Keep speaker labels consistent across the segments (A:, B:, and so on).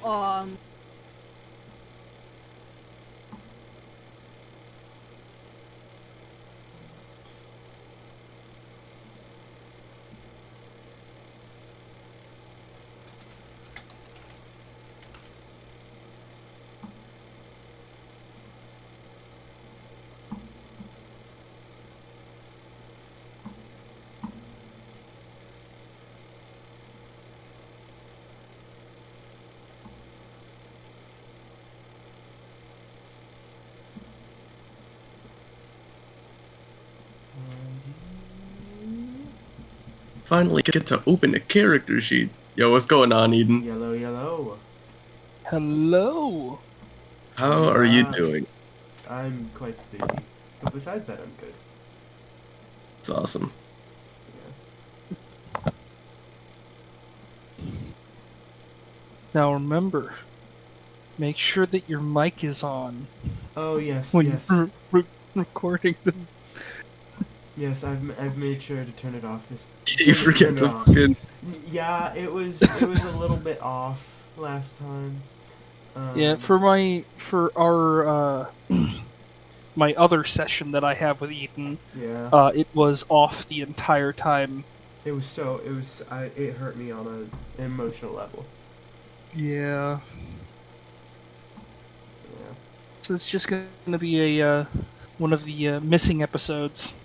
A: Um.
B: Finally get to open a character sheet. Yo, what's going on, Eden?
C: Yellow, yellow.
D: Hello.
B: How are you doing?
C: I'm quite sleepy, but besides that, I'm good.
B: It's awesome.
C: Yeah.
D: Now remember, make sure that your mic is on
C: Oh yes,
D: when
C: yes,
D: you're recording the.
C: yes. I've made sure to turn it off.
B: You forget to fucking.
C: Yeah, it was a little bit off last time.
D: Yeah, for our my other session that I have with Eden,
C: Yeah.
D: it was off the entire time.
C: It hurt me on an emotional level.
D: Yeah.
C: Yeah.
D: So it's just gonna be a one of the missing episodes.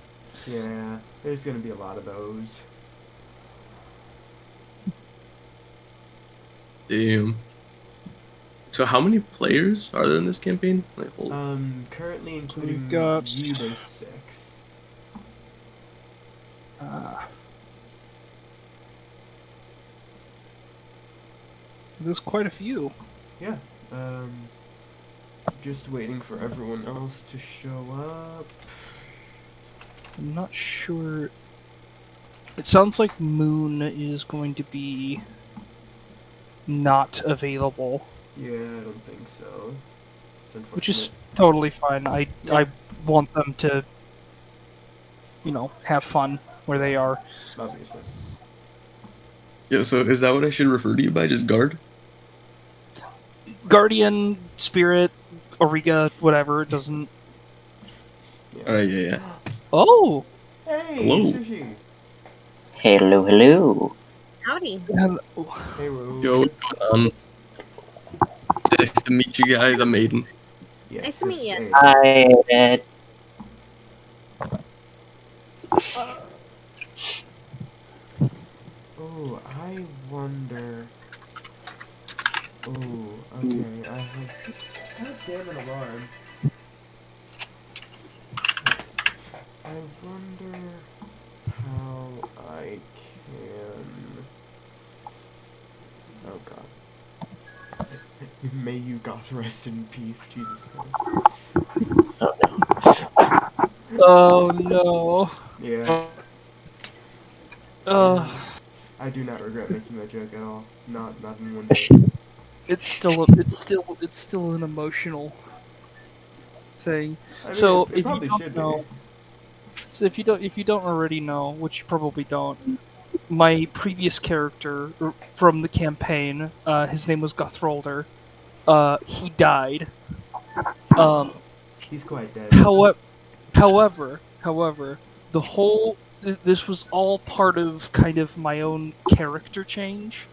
C: Yeah. There's gonna be a lot of those.
B: Damn. So how many players are there in this campaign? Like,
C: Currently including
D: We've got
C: you, there's 6.
D: There's quite a few.
C: Yeah. Just waiting for everyone else to show up.
D: I'm not sure. It sounds like Moon is going to be not available,
C: Yeah, I don't think so. It's unfortunate.
D: which is totally fine. I want them to, have fun where they are.
C: Obviously.
B: yeah, so is that what I should refer to you by? Just guard?
D: Guardian, Spirit, Auriga, whatever. It doesn't.
C: Yeah.
B: Alright, yeah.
D: Oh!
C: Hey,
B: Hello.
C: Sushi.
E: Hello, hello.
A: Howdy.
C: Hey, Rose.
B: Yo, what's going on? Nice to meet you guys. I'm Aiden.
C: Yes,
A: Nice to meet
C: yes,
A: you.
C: hey.
E: Hi, Ed.
C: Oh, I wonder. Oh, okay. I have. God damn an alarm. I wonder how I can. Oh god. May you goth rest in peace, Jesus Christ.
D: Oh no.
C: Yeah. I do not regret making that joke at all. Not in one bit.
D: It's still an emotional thing.
C: I mean,
D: So
C: it
D: if you
C: probably
D: don't
C: should
D: know,
C: be.
D: so if you don't already know, which you probably don't, my previous character from the campaign, his name was Guthrolder. He died.
C: He's quite dead.
D: However, the whole this was all part of kind of my own character change.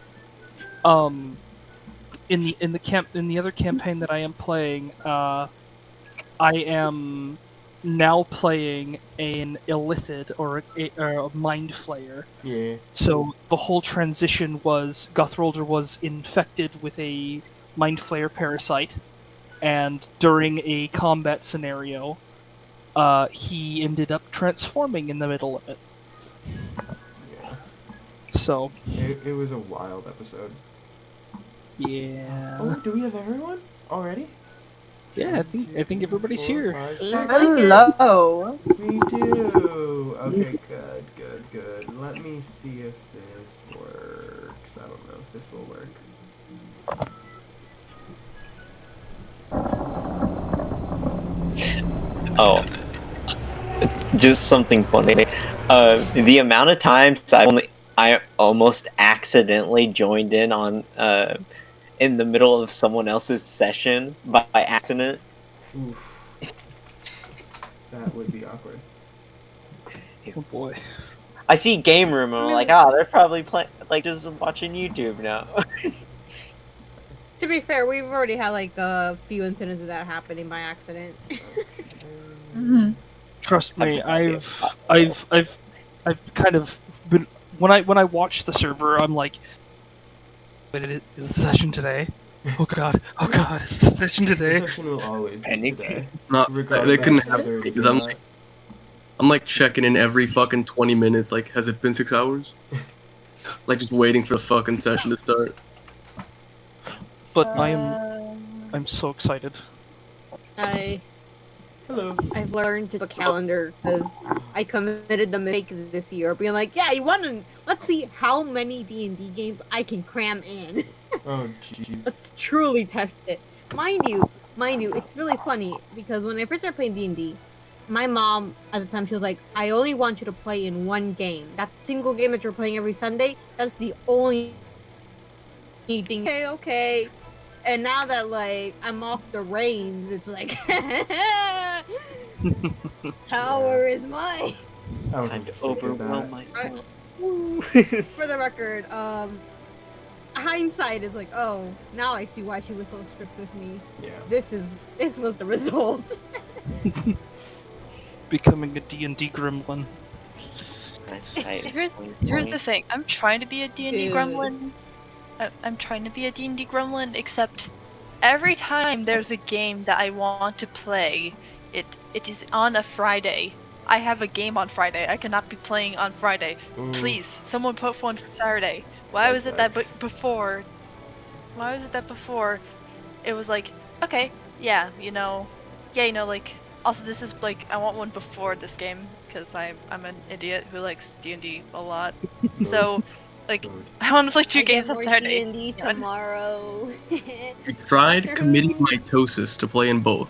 D: In the other campaign that I am playing, I am now playing an illithid or a mind flayer.
C: Yeah.
D: So the whole transition was Guthrolder was infected with a mind flayer parasite, and during a combat scenario, he ended up transforming in the middle of it.
C: Yeah.
D: So
C: It was a wild episode.
D: yeah,
C: Oh, do we have everyone already?
D: yeah. I think everybody's here.
C: 5, 6.
F: Hello.
C: We do. Okay, good. Let me see if this works. I don't know if this will work.
E: Oh, just something funny. The amount of times I almost accidentally joined in on in the middle of someone else's session by accident.
C: Oof. That would be awkward.
D: Oh boy.
E: I see game room and I'm like, they're probably playing, like, just watching YouTube now.
A: To be fair, we've already had like a few incidents of that happening by accident.
D: Trust me, I've kind of been when I watch the server, I'm like, wait, is the session today? Oh god, is the session
C: The
D: today?
C: session will always be
E: Panic.
C: today.
B: Not they
C: Regardless
B: couldn't
C: of
B: have
C: whether
B: it
C: it's
B: because
C: or
B: I'm
C: not.
B: like checking in every fucking 20 minutes. Like, has it been 6 hours? Like, just waiting for the fucking session to start.
D: But I'm so excited.
C: Hello.
A: I've learned to do a calendar because I committed the mistake this year, being like, yeah, let's see how many D&D games I can cram in.
C: Oh jeez.
A: Let's truly test it. Mind you, it's really funny because when I first started playing D&D, my mom at the time, she was like, I only want you to play in one game. That single game that you're playing every Sunday, that's the only thing. Okay. And now that like I'm off the reins, it's like power is mine.
C: I would
E: Time to
C: have to second
E: overwhelm
C: that.
E: myself.
A: For the record, hindsight is like, oh, now I see why she was so strict with me.
C: Yeah.
A: This was the result.
D: Becoming a D&D gremlin.
G: Here's the thing. I'm trying to be a D&D
A: Dude.
G: gremlin. I'm trying to be a D&D gremlin, except every time there's a game that I want to play, it is on a Friday. I have a game on Friday. I cannot be playing on Friday.
C: Ooh.
G: Please, someone put one for Saturday. Why
C: That
G: was it that
C: sucks.
G: before? Why was it that before? It was like, okay, yeah, like. Also, this is like I want one before this game because I'm an idiot who likes D&D a lot. So, like,
C: Good.
G: I want to play two
A: I get
G: games on
A: more
G: Saturday.
A: D&D tomorrow.
B: I tried committing mitosis to play in both.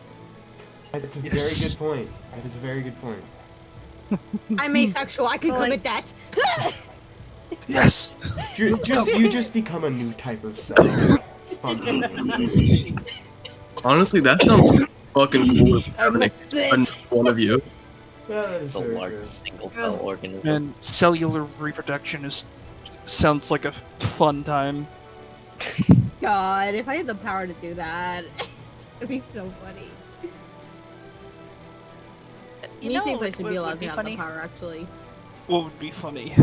C: That's a
D: Yes.
C: very good point. That is a very good point.
A: I'm asexual. I can
G: So, like-
A: commit that.
D: Yes.
C: You just become a new type of cell. Spontaneously.
B: Honestly, that sounds fucking cool. If
A: I'm a
B: Nick,
A: split.
B: one of you.
C: Yeah, that is
E: The
C: very true.
E: largest single cell organism.
D: And cellular reproduction sounds like a fun time.
A: God, if I had the power to do that, it'd be so funny.
G: You
A: He
G: know,
A: thinks I
G: what
A: should
G: would
A: be allowed
G: be
A: to have
G: funny?
A: the power, actually.
D: What would be funny?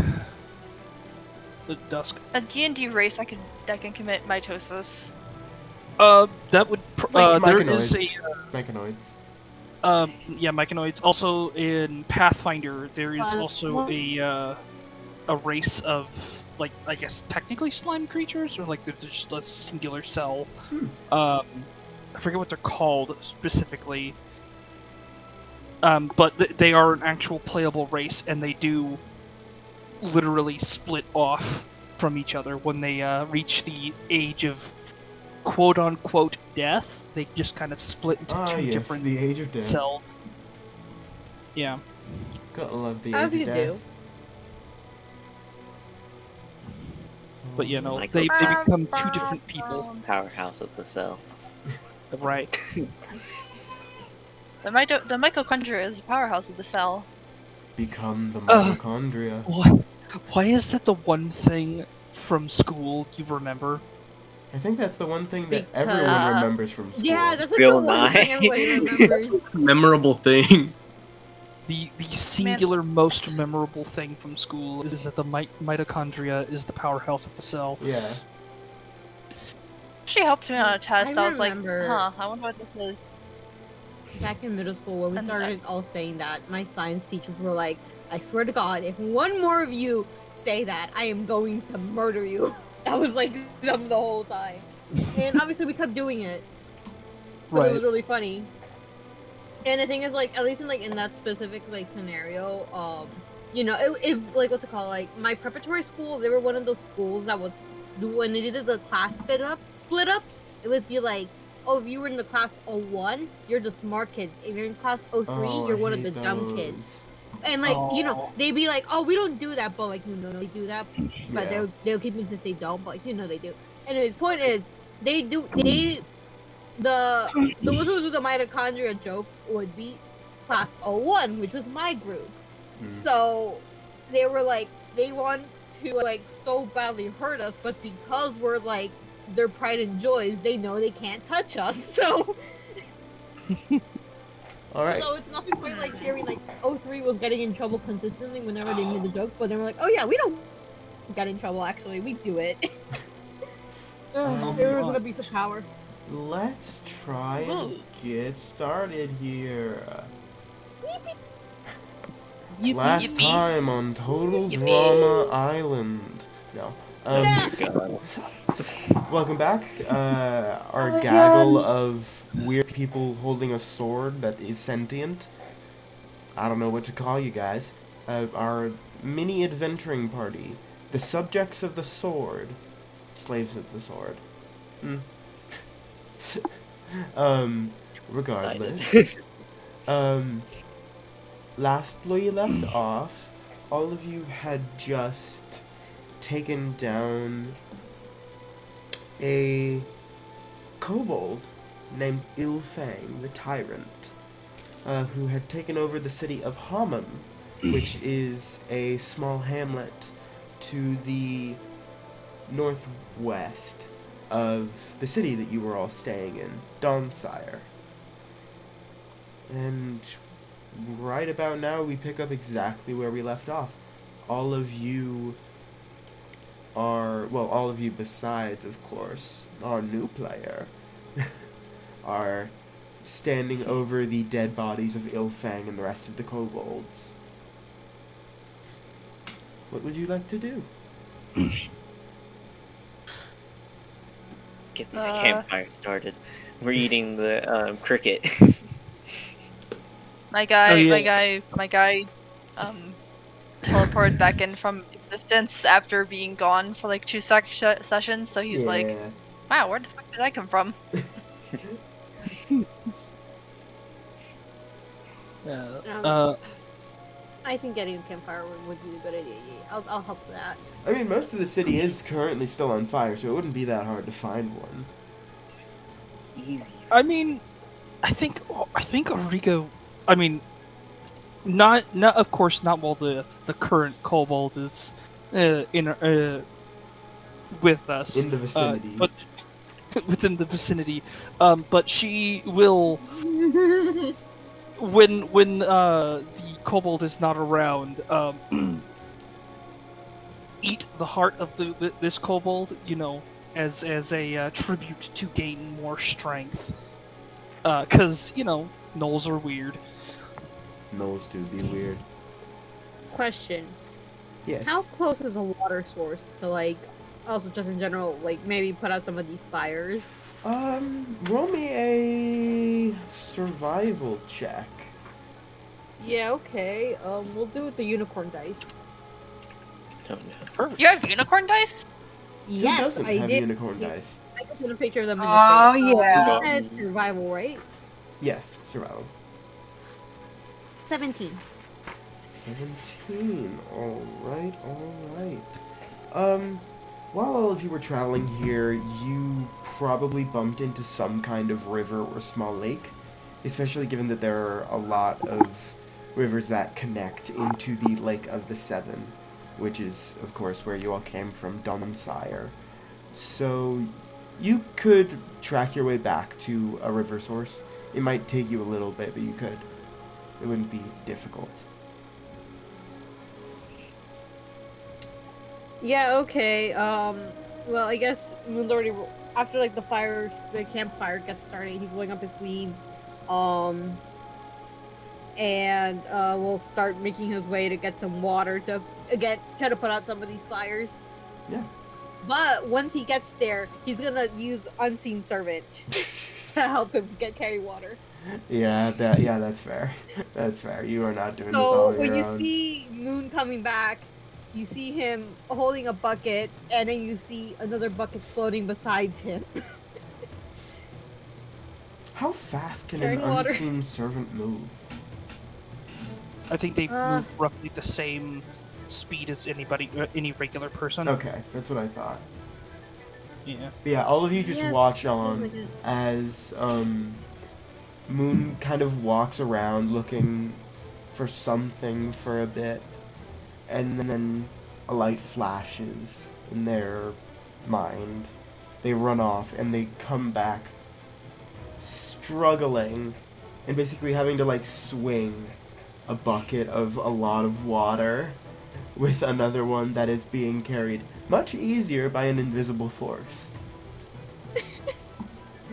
D: The dusk.
G: A D&D race I can commit mitosis.
D: That would.
C: Like
D: There is
C: Mechanoids.
D: yeah, mechanoids. Also in Pathfinder, there is also
A: what?
D: a race of, like, I guess technically slime creatures, or like they're just a singular cell. I forget what they're called specifically. But they are an actual playable race, and they do literally split off from each other when they reach the age of quote-unquote death. They just kind of split into two
C: Yes,
D: different
C: the Age of Death.
D: cells. Yeah.
C: Gotta love the
A: As
C: Age
A: you
C: of Death.
A: do.
D: But you know,
E: Like
D: they
E: a-
D: become two different people.
E: Powerhouse of the cell.
D: Right.
G: The mitochondria is the powerhouse of the cell.
C: Become the mitochondria.
D: Why is that the one thing from school you remember?
C: I think that's the one thing that
A: Because-
C: everyone remembers from school.
A: Yeah, that's like
E: Bill
A: the one thing
E: Nye.
A: everybody remembers.
B: Memorable thing.
D: The singular most memorable thing from school is that the mitochondria is the powerhouse of the cell.
C: Yeah.
G: She helped me on a test. I was like,
A: remember-
G: I wonder what this is.
A: Back in middle school, when we
G: And
A: started all saying that, my science teachers were like, I swear to God, if one more of you say that, I am going to murder you. That was like them the whole time. And obviously we kept doing it. But it was really funny. And the thing is, like, at least in that specific like scenario, you know, it like what's it called? Like my preparatory school, they were one of those schools that was when they did the class split ups, it would be like, oh, if you were in the class 01, you're the smart kids. If you're in class 03,
C: Oh,
A: you're
C: I
A: one of the
C: hate
A: dumb
C: those.
A: kids. And like, you know,
D: Aw.
A: they'd be like, oh, we don't do that, but like, you know, they do that. But
C: Yeah.
A: they'll keep me to stay dumb, but you know they do. Anyways, point is, the ones who do the mitochondria joke would be class 01, which was my group. So they were like, they want to like so badly hurt us, but because we're like their pride and joys, they know they can't touch us. So
C: All right.
A: so it's nothing quite like hearing like 03 was getting in trouble consistently whenever they made the joke, but they were like, oh yeah, we don't get in trouble actually, we do it. There was an abuse of power.
C: Let's try and get started here. Last time on Total Drama Island. No. Welcome back. Our gaggle of weird people holding a sword that is sentient. I don't know what to call you guys. Our mini adventuring party. The subjects of the sword. Slaves of the sword. Regardless. Last we left off, all of you had just taken down a kobold named Ilfang the Tyrant, who had taken over the city of Hamon, which is a small hamlet to the northwest of the city that you were all staying in, Donsire. And right about now, we pick up exactly where we left off. All of you are, well, all of you besides, of course, our new player, are standing over the dead bodies of Ilfang and the rest of the kobolds. What would you like to do?
E: Get the campfire started. We're eating the cricket.
G: My guy teleported back in from existence after being gone for like 2 sessions, so he's like, wow, where the fuck did I come from?
A: I think getting a campfire would be a good idea. Yeah, I'll help with that.
C: I mean, most of the city is currently still on fire, so it wouldn't be that hard to find one.
E: Easy.
D: I mean, I think Origo. I mean, not of course not while the current kobold is with us
C: In the vicinity.
D: but within the vicinity. But she will when the kobold is not around. Eat the heart of this kobold, you know, as a tribute to gain more strength. Because you know, gnolls are weird.
C: Gnolls do be weird.
A: Question.
C: Yes.
A: How close is a water source to, like, also just in general, like, maybe put out some of these fires?
C: Roll me a survival check.
A: Yeah, okay. We'll do it with the unicorn dice.
D: Perfect.
G: You have unicorn dice?
C: Who
A: Yes,
C: doesn't
A: I
C: have
A: did.
C: unicorn dice?
A: I can put a picture of them in the
F: Oh,
A: thing.
F: yeah.
A: You said survival, right?
C: Yes, survival.
A: 17.
C: 17. Alright. While all of you were traveling here, you probably bumped into some kind of river or small lake, especially given that there are a lot of rivers that connect into the Lake of the Seven, which is, of course, where you all came from, Donumsire. So you could track your way back to a river source. It might take you a little bit, but you could. It wouldn't be difficult.
A: Yeah, okay. Well, I guess Moon's already, after, like, the campfire gets started, he's rolling up his sleeves. And we'll start making his way to get some water to, again, try to put out some of these fires.
C: Yeah.
A: But once he gets there, he's gonna use Unseen Servant to help him carry water.
C: Yeah, that's fair. That's fair. You are not doing this all
A: So
C: on
A: when
C: your
A: you
C: own.
A: see Moon coming back, you see him holding a bucket, and then you see another bucket floating besides him.
C: How fast can
A: Carrying
C: an
A: water.
C: unseen servant move?
D: I think they move roughly the same speed as any regular person.
C: Okay, that's what I thought.
D: Yeah.
C: But yeah, all of you just
A: Yes,
C: watch
A: like
C: on
A: it.
C: as Moon kind of walks around looking for something for a bit, and then a light flashes in their mind. They run off and they come back struggling and basically having to like swing a bucket of a lot of water with another one that is being carried much easier by an invisible force.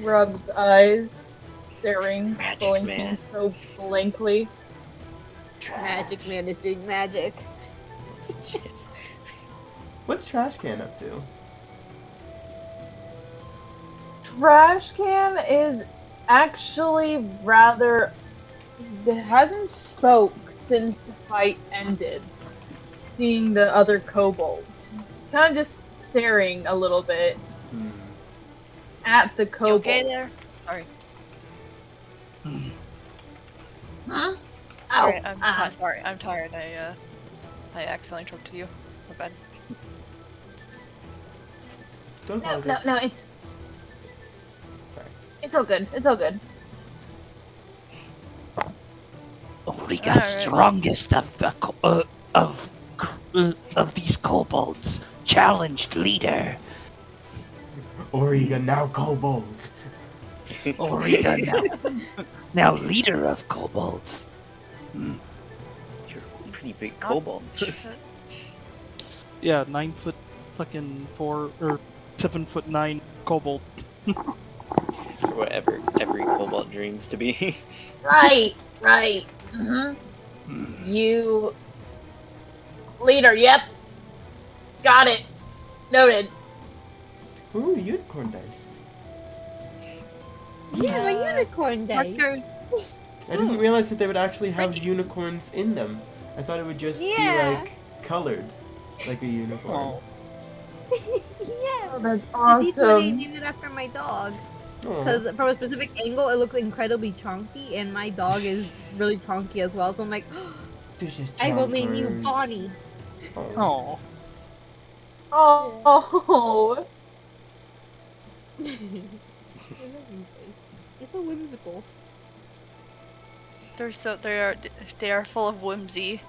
F: Rubs eyes, staring,
E: Magic
F: blinking
E: man.
F: so blankly.
A: Magic man is doing magic.
E: Shit.
C: What's Trash Can up to?
F: Trash Can is actually rather. It hasn't spoke since the fight ended. Seeing the other kobolds, kind of just staring a little bit at the
G: You
F: kobold.
G: okay there? Sorry.
F: Huh?
G: Sorry,
F: Ow,
G: I'm sorry. I'm tired. I accidentally interrupted you. My bad.
C: Don't
F: No,
C: apologize.
F: no,
C: Sorry.
F: it's all good. It's all good.
H: Only the
G: Alright.
H: strongest of the of these kobolds challenged leader.
C: Origa, now kobold.
H: Origa now leader of kobolds.
E: You're a pretty big kobold.
D: Yeah, 9 foot fucking 4 or 7'9" kobold.
E: Whatever every kobold dreams to be.
F: Right. Mm-hmm. You leader. Yep. Got it. Noted.
C: Ooh, unicorn dice.
A: Yeah, my unicorn dice.
G: Marker.
C: I didn't realize that they would actually have unicorns in them. I thought it would just be
A: Yeah.
C: like colored, like a unicorn.
A: Yeah.
F: Oh, that's
A: The D20
F: awesome.
A: named it after my dog.
C: Aw.
A: Because from a specific angle, it looks incredibly chunky, and my dog is really chunky as well. So I'm like,
C: This is
A: I will name you
C: chompers.
A: Bonnie.
C: Aw.
D: Oh.
F: Oh.
A: It's so whimsical.
G: They are full of whimsy.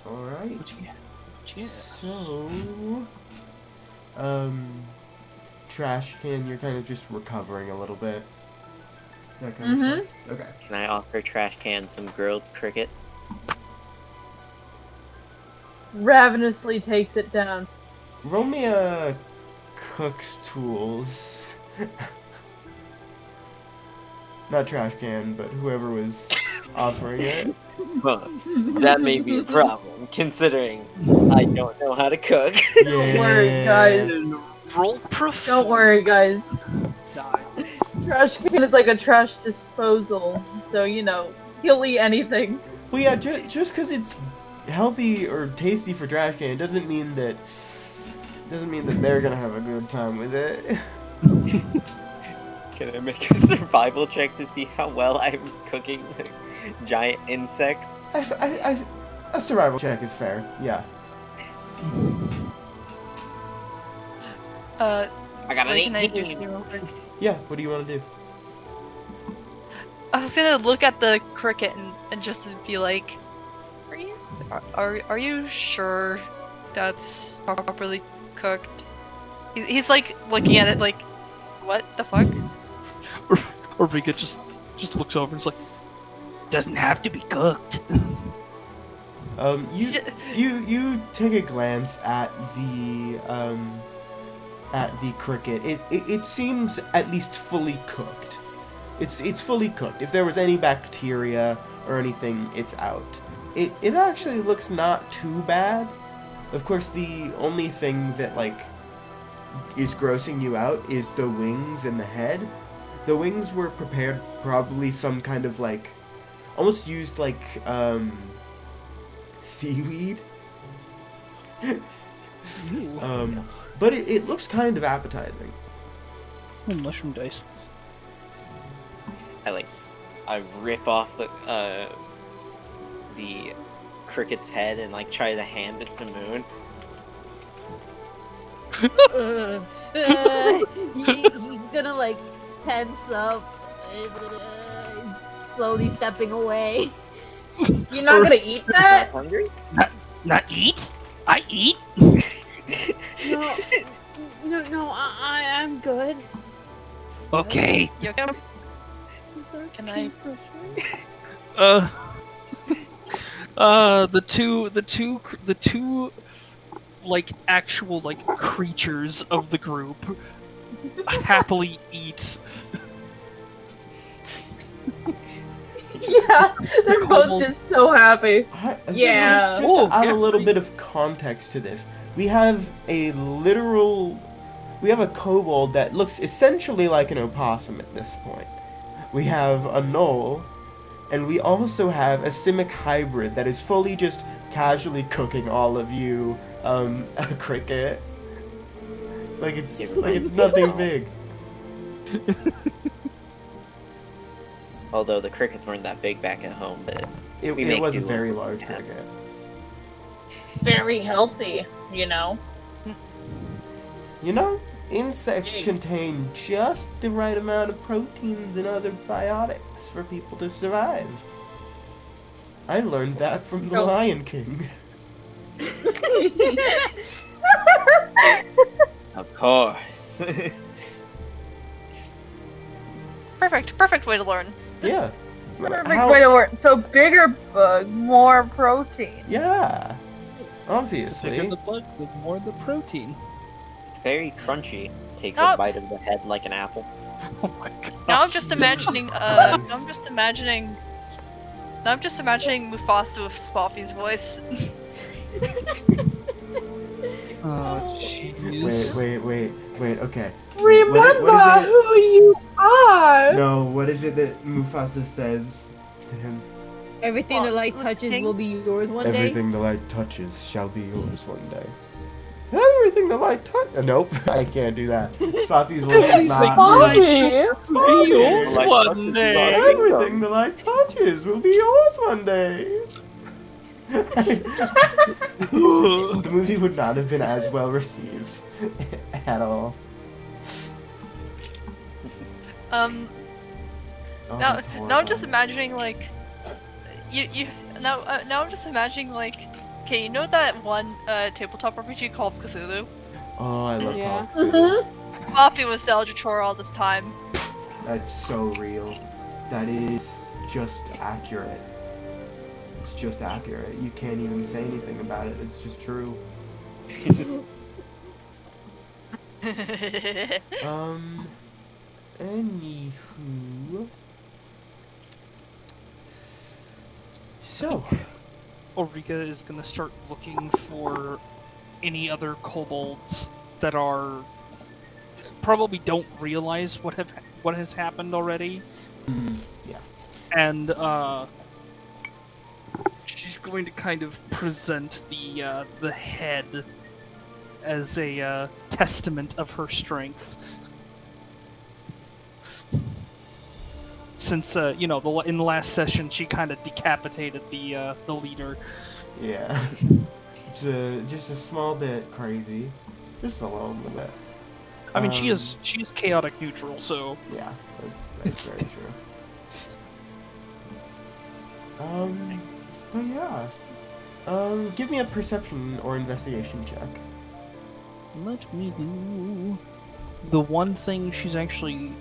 C: Alright.
D: Yeah.
C: So, Trash Can, you're kind of just recovering a little bit. That kind of stuff. Okay.
E: Can I offer Trash Can some grilled cricket?
F: Ravenously takes it down.
C: Roll me a cook's tools. Not Trash Can, but whoever was offering it.
E: Well, that may be a problem, considering I don't know how to cook.
F: Don't worry, guys.
D: Roll proof.
F: Don't worry, guys.
D: Die.
F: Trash can is like a trash disposal, so you know he'll eat anything.
C: Well, yeah, just because it's healthy or tasty for Trash Can doesn't mean that they're gonna have a good time with it.
E: Can I make a survival check to see how well I'm cooking the giant insect?
C: A survival check is fair. Yeah.
E: I got an
G: What can I do
E: 18.
G: real quick?
C: Yeah. What do you want to do?
G: I was gonna look at the cricket and just be like, are you sure that's properly cooked? He's like looking at it like, what the fuck?
D: Or Rika just looks over and is like,
H: Doesn't have to be cooked.
C: You take a glance at the cricket. It seems at least fully cooked. It's fully cooked. If there was any bacteria or anything, it's out. It actually looks not too bad. Of course, the only thing that like is grossing you out is the wings and the head. The wings were prepared probably some kind of like almost used like seaweed. But it looks kind of appetizing.
D: oh, mushroom dice.
E: I rip off the cricket's head and like try to hand it to Moon.
A: He's gonna like tense up, slowly stepping away.
F: You're not gonna eat that?
E: Hungry?
H: Not eat? I eat?
A: No, I'm good.
H: Okay.
G: You okay? Can I?
D: The two like actual like creatures of the group happily eat.
F: Yeah, they're both
D: Kobold.
F: just so happy. Yeah.
C: Just
D: Oh,
C: to add
D: yeah,
C: a little
D: right.
C: bit of context to this, we have a kobold that looks essentially like an opossum at this point. We have a gnoll, and we also have a simic hybrid that is fully just casually cooking all of you a cricket. Like it's nothing big.
E: Although the crickets weren't that big back at home, but
C: It
E: we make
C: was a
E: do
C: very
E: with what
C: large
E: we have.
C: cricket.
F: Very healthy, you know?
C: You know, insects
F: Hey.
C: contain just the right amount of proteins and other biotics for people to survive. I learned that from the
F: Oh.
C: Lion King.
E: Of course.
G: Perfect way to learn.
C: Yeah.
F: Perfect
C: How-
F: way to work. So bigger bug, more protein.
C: Yeah.
D: The
C: Obviously.
D: bigger the bug, the more the protein.
E: It's very crunchy. Takes
G: Oh.
E: a bite of the head like an apple.
D: Oh my god.
G: Now I'm just imagining.
C: Nice.
G: I'm just imagining. Now I'm just imagining Mufasa with Spaffi's voice.
D: Oh jeez.
C: Wait, okay.
F: Remember
C: what is it?
F: who you are.
C: No, what is it that Mufasa says to him?
A: Everything the light touches
G: King?
A: will be yours one day.
C: Everything the light touches shall be yours one day. Everything the light touches. Nope, I can't do that. Spathi's voice is
D: He's like,
C: not.
F: Bobby.
D: Yours
E: Like,
D: one
E: touches
D: day.
E: are-
C: Everything the light touches will be yours one day. The movie would not have been as well received at all.
G: Um.
C: Oh,
G: Now,
C: that's
G: now I'm
C: horrible.
G: just imagining like, now I'm just imagining like, okay, you know that one tabletop RPG called Cthulhu?
C: Oh, I love
A: Yeah.
C: Call of Cthulhu.
G: Buffy was the Eldrachor all this time.
C: That's so real. That is just accurate. It's just accurate. You can't even say anything about it. It's just true. Anywho. So,
D: Ulrika is gonna start looking for any other kobolds that are probably don't realize what has happened already,
C: yeah.
D: and she's going to kind of present the head as a testament of her strength. Since in the last session she kind of decapitated the leader.
C: Yeah. Just a small bit crazy. Just a little bit.
D: I mean, she is chaotic neutral, so
C: Yeah, that's very true. But yeah. Give me a perception or investigation check.
D: let me do the one thing she's actually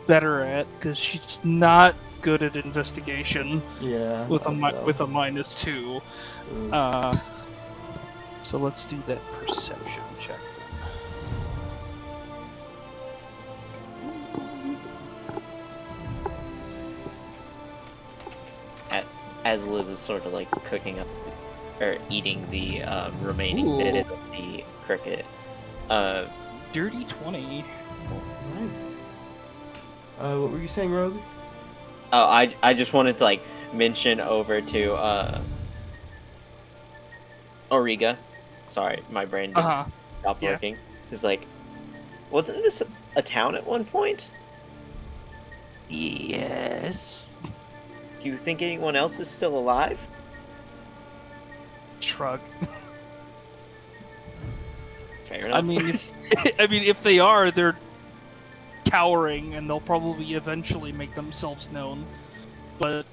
D: better at, because she's not good at investigation
C: Yeah.
D: with a
C: so.
D: with a -2.
C: Mm.
D: So let's do that perception check.
E: As Liz is sort of like cooking up or eating the remaining
D: Ooh.
E: bit of the cricket.
D: Dirty 20.
C: Nice. What were you saying, Rogue?
E: Oh, I just wanted to like mention over to Origa. Sorry, my brain didn't
D: Uh-huh.
E: stop
D: yeah.
E: working. It's like, wasn't this a town at one point?
H: Yes.
E: Do you think anyone else is still alive?
D: Shrug.
E: Fair Fair
D: I
E: enough.
D: mean, if they are, they're cowering, and they'll probably eventually make themselves known. But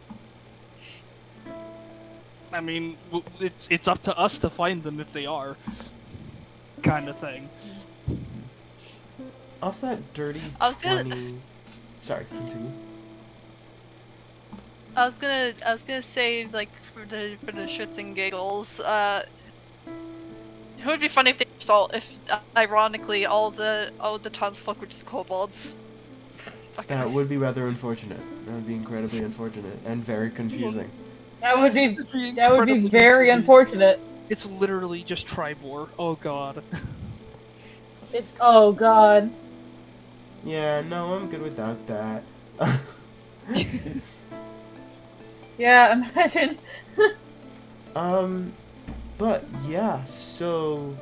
D: I mean, it's up to us to find them if they are, kind of thing.
C: Off that dirty
G: I was gonna-
C: 20... Sorry, continue.
G: I was gonna say, like, for the shits and giggles, it would be funny if they saw, ironically all the townsfolk were just kobolds. Fucking-
C: That would be rather unfortunate. That would be incredibly unfortunate and very confusing.
F: That would be
D: Incredibly
F: very
D: confusing.
F: unfortunate.
D: It's literally just Tribor. Oh god.
F: Oh god.
C: Yeah, no, I'm good without that.
F: Yeah, imagine.
C: But yeah, so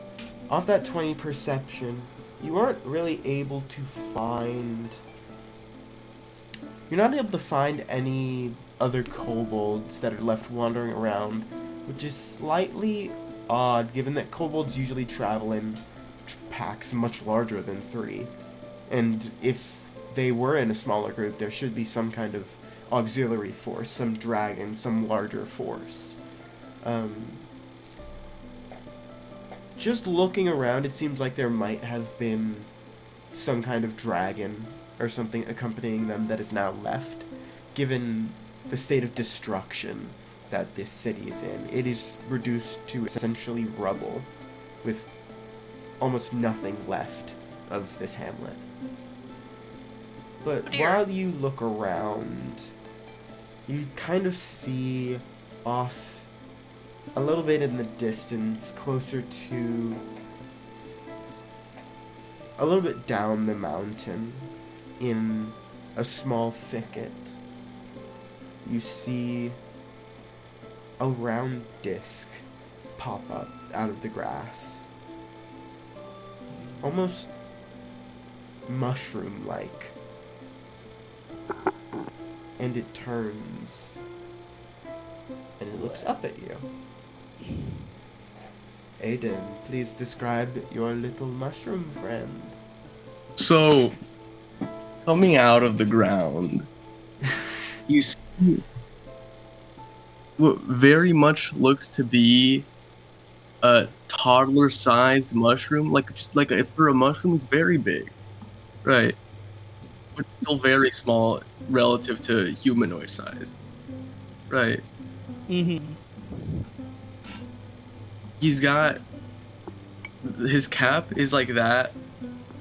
C: off that 20 perception, you aren't really able to find... You're not able to find any other kobolds that are left wandering around, which is slightly odd, given that kobolds usually travel in packs much larger than 3. And if they were in a smaller group, there should be some kind of auxiliary force, some dragon, some larger force. Just looking around, it seems like there might have been some kind of dragon or something accompanying them that is now left, given the state of destruction that this city is in. It is reduced to essentially rubble, with almost nothing left of this hamlet. But
G: Oh dear.
C: while you look around, you kind of see off a little bit in the distance, closer to a little bit down the mountain, in a small thicket, you see a round disc pop up out of the grass. Almost mushroom-like. And it turns, and it looks up at you. Aiden, please describe your little mushroom friend.
B: So, coming out of the ground, you see what very much looks to be a toddler-sized mushroom. Like, just like if for a mushroom, it's very big, right? But still very small relative to humanoid size, right?
D: Mm-hmm.
B: He's got his cap is like that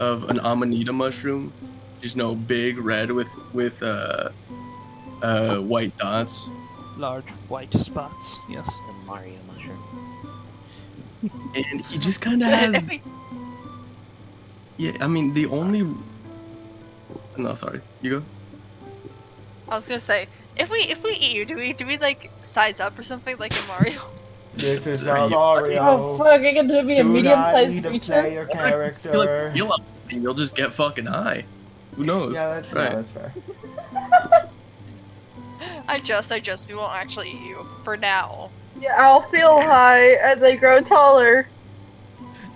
B: of an amanita mushroom, just big red with white dots.
D: Large white spots. Yes.
E: The Mario mushroom.
B: And he just kind of has. Yeah, I mean the only. No, sorry. You go.
G: I was gonna say, if we eat you, do we like size up or something like in Mario?
C: This is
B: not
C: Mario.
F: Oh fuck, I get to be a
C: Do not
F: medium-sized
C: need to
F: creature.
C: play your
B: You're like,
C: character.
B: you'll just get fucking high. Who knows?
C: Yeah, that's,
B: right.
C: no, that's fair.
G: I just, we won't actually eat you for now.
F: Yeah, I'll feel high as I grow taller.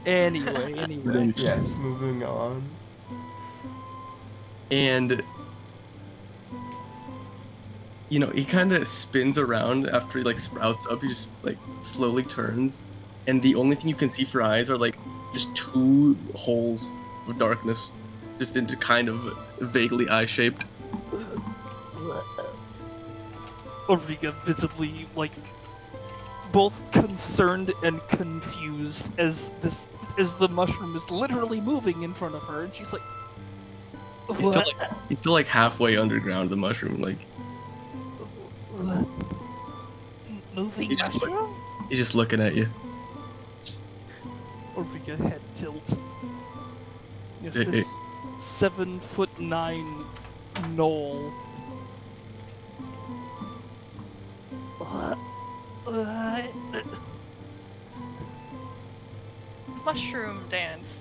D: Anyway.
C: Yes, moving on.
B: And he kind of spins around after he like sprouts up. He just like slowly turns, and the only thing you can see for eyes are like just 2 holes of darkness, just into kind of vaguely eye-shaped.
D: Ulrika visibly like both concerned and confused as the mushroom is literally moving in front of her, and she's like,
B: He's still like halfway underground. The mushroom, like
D: Moving
B: He just
D: mushroom?
B: he's just looking at you.
D: Ulrika head tilt. Yes,
B: Eh,
D: this 7'9" knoll.
G: Mushroom dance,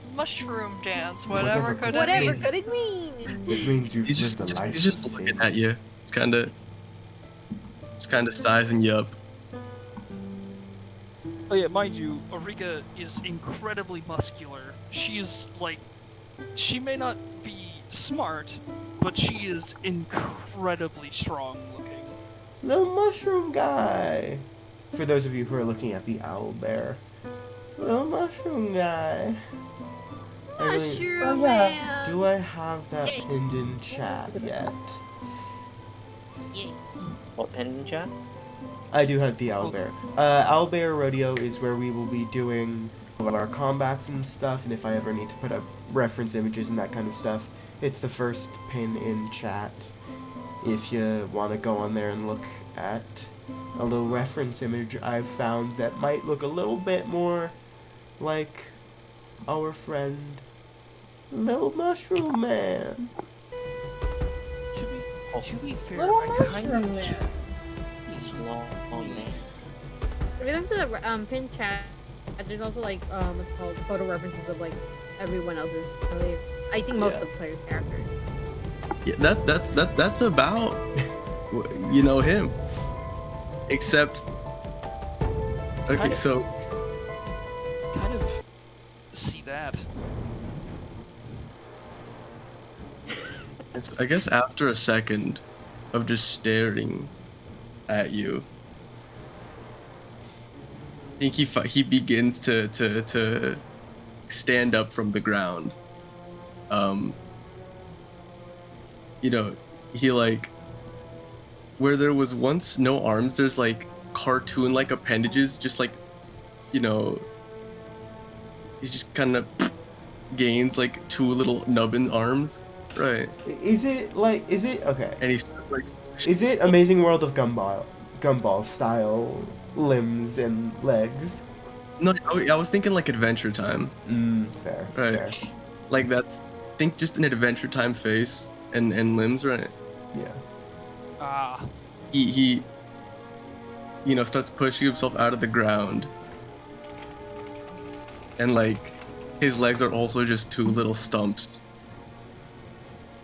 C: Whatever
G: whatever could it
A: Whatever
G: mean?
A: could it mean?
C: It means you've
B: He's
C: lived a life
B: he's just
C: of
B: looking
C: sin.
B: at you. It's kind of sizing you up.
D: Oh yeah, mind you, Ulrika is incredibly muscular She's like, she may not be smart, but she is incredibly strong looking.
C: The mushroom guy. For those of you who are looking at the owl bear, the mushroom guy. I really-
A: Mushroom
F: Oh, yeah.
A: man.
C: do I have that pinned in chat yet?
E: What pen chat?
C: I do have the owlbear. Owlbear Rodeo is where we will be doing all of our combats and stuff, and if I ever need to put up reference images and that kind of stuff, it's the first pin in chat. If you want to go on there and look at a little reference image I've found that might look a little bit more like our friend Little Mushroom Man.
D: To be fair,
F: Little
D: I kind
F: mushroom
D: of
F: man.
E: Long legs.
A: If you look to the pin chat, there's also like what's it called photo references of like everyone else's player. I think most
C: Yeah.
A: of the player characters.
B: Yeah, that's about him. Except, okay, so
D: kind of see that.
B: I guess after a second of just staring at you, I think he begins to stand up from the ground. He like, where there was once no arms, there's like cartoon like appendages, just like, he's just kind of gains like two little nubbin arms, right?
C: Is it okay?
B: And he's like,
C: Is it Amazing World of Gumball style limbs and legs?
B: no, I was thinking like Adventure Time,
C: Fair.
B: right?
C: Fair.
B: Like think just an Adventure Time face and limbs, right?
C: Yeah.
D: Ah,
B: He starts pushing himself out of the ground, and like his legs are also just two little stumps,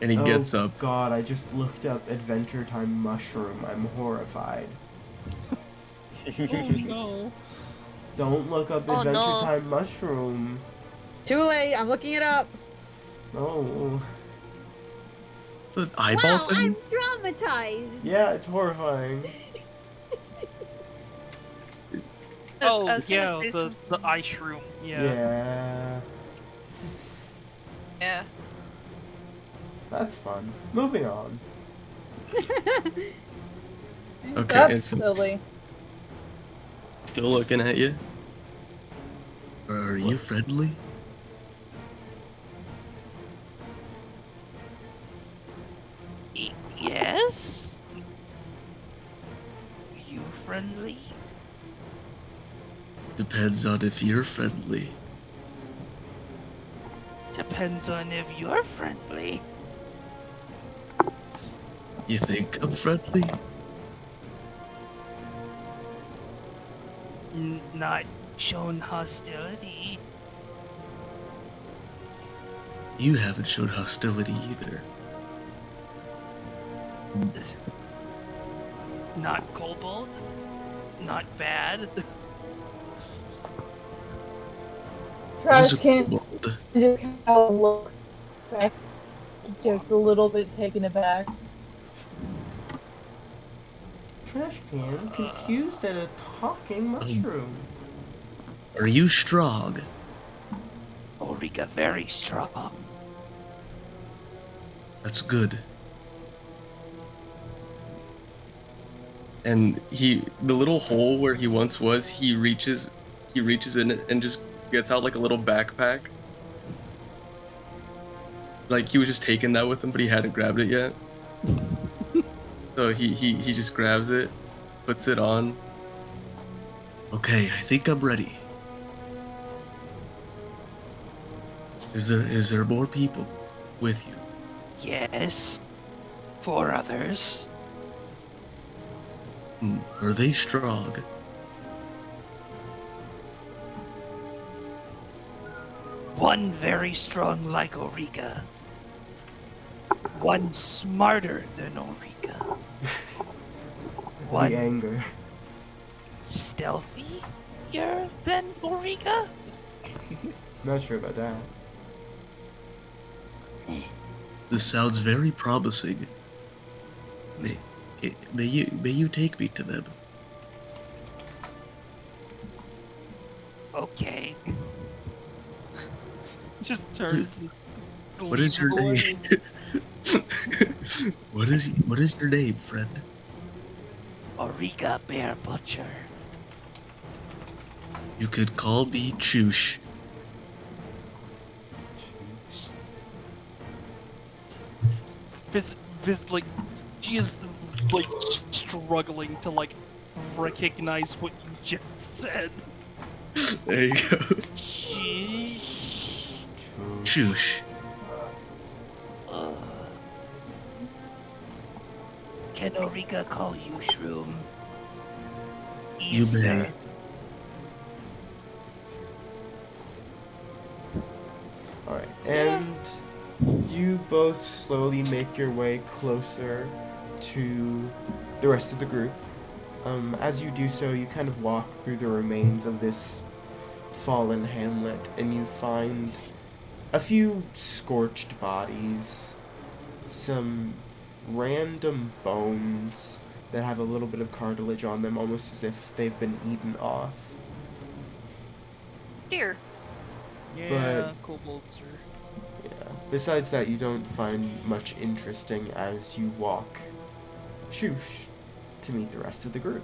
B: and he gets
C: Oh
B: up.
C: God, I just looked up Adventure Time mushroom. I'm horrified.
D: oh no.
C: Don't look up
G: Oh,
C: Adventure
G: no.
C: Time mushroom.
A: Too late. I'm looking it up.
C: No.
B: The eyeball
A: Wow,
B: thing.
A: I'm traumatized.
C: Yeah, it's horrifying.
D: Oh
G: I was gonna
D: yeah,
G: say
D: the eye shroom. Yeah.
C: Yeah.
G: Yeah.
C: That's fun. Moving on.
B: Okay,
F: That's
B: it's
F: silly.
B: still looking at you. Are you friendly?
H: Yes? You friendly?
B: Depends on if you're friendly.
H: Depends on if you're friendly.
B: You think I'm friendly?
H: Not shown hostility.
B: You haven't showed hostility either.
H: Not kobold. Not bad.
F: Trash
B: Who's a
F: can
B: kobold?
F: just kind of looks back, just a little bit taken aback.
C: Trash can confused at a talking mushroom.
B: Are you strong?
H: Ulrika very strong.
B: That's good. And the little hole where he once was, he reaches in it and just gets out like a little backpack. Like he was just taking that with him, but he hadn't grabbed it yet. So he just grabs it, puts it on. Okay, I think I'm ready. Is there more people with you?
H: Yes. 4 others.
B: Are they strong?
H: One very strong like Ulrika. One smarter than Ulrika. One
C: The anger.
H: stealthier than Ulrika.
C: Not sure about that.
B: This sounds very promising. May you take me to them?
H: Okay.
D: Just turns and
B: What is
D: leads
B: your
D: the
B: name?
D: way.
B: What is your name, friend?
H: Origa Bear Butcher.
B: You could call me Choosh.
D: Like, she is, like, struggling to, like, recognize what you just said.
B: There you go.
D: Sheesh.
B: Choosh.
H: Can Origa call you Shroom?
B: You
H: Easier.
B: may.
C: Alright, and you both slowly make your way closer to the rest of the group. As you do so, you kind of walk through the remains of this fallen hamlet, and you find a few scorched bodies, some random bones that have a little bit of cartilage on them, almost as if they've been eaten off.
G: Dear.
D: Yeah, kobolds are...
C: Yeah. Besides that, you don't find much interesting as you walk shoosh to meet the rest of the group.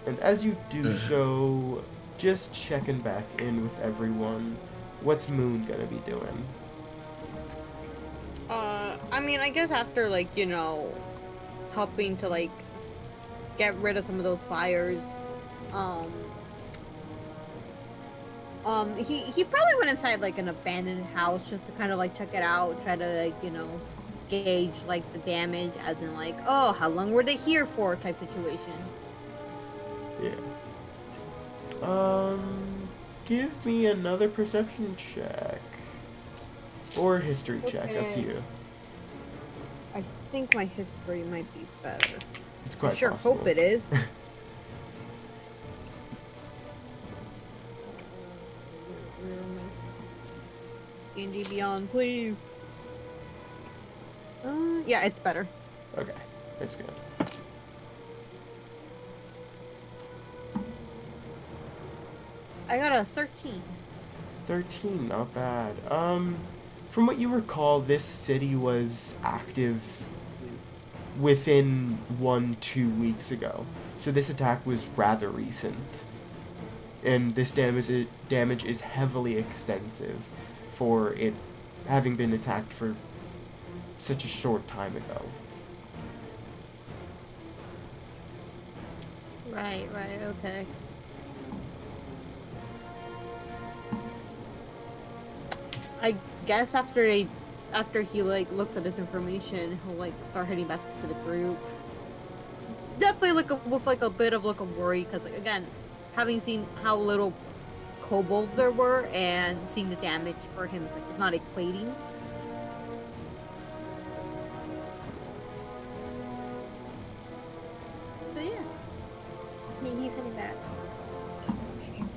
C: And as you do so, just checking back in with everyone, what's Moon gonna be doing?
A: I mean, I guess after, like, you know, helping to, like, get rid of some of those fires, he probably went inside, like, an abandoned house just to kind of, like, check it out, try to, like, you know, gauge, like, the damage, as in, like, oh, how long were they here for type situation.
C: Yeah. Give me another perception check. Or history check, up to
A: Okay.
C: you.
A: I think my history might be better.
C: It's
A: I
C: quite
A: sure
C: possible.
A: hope it is. D&D Beyond, please. Yeah, it's better.
C: Okay, that's good.
A: I got a 13.
C: 13, not bad. From what you recall, this city was active within 1-2 weeks ago. So this attack was rather recent. And this damage is heavily extensive for it having been attacked for such a short time ago.
A: Right, okay. I guess after he like looks at this information, he'll like start heading back to the group. Definitely with like a bit of like a worry, because like, again, having seen how little kobolds there were and seeing the damage for him, it's not equating. So yeah, he's heading back.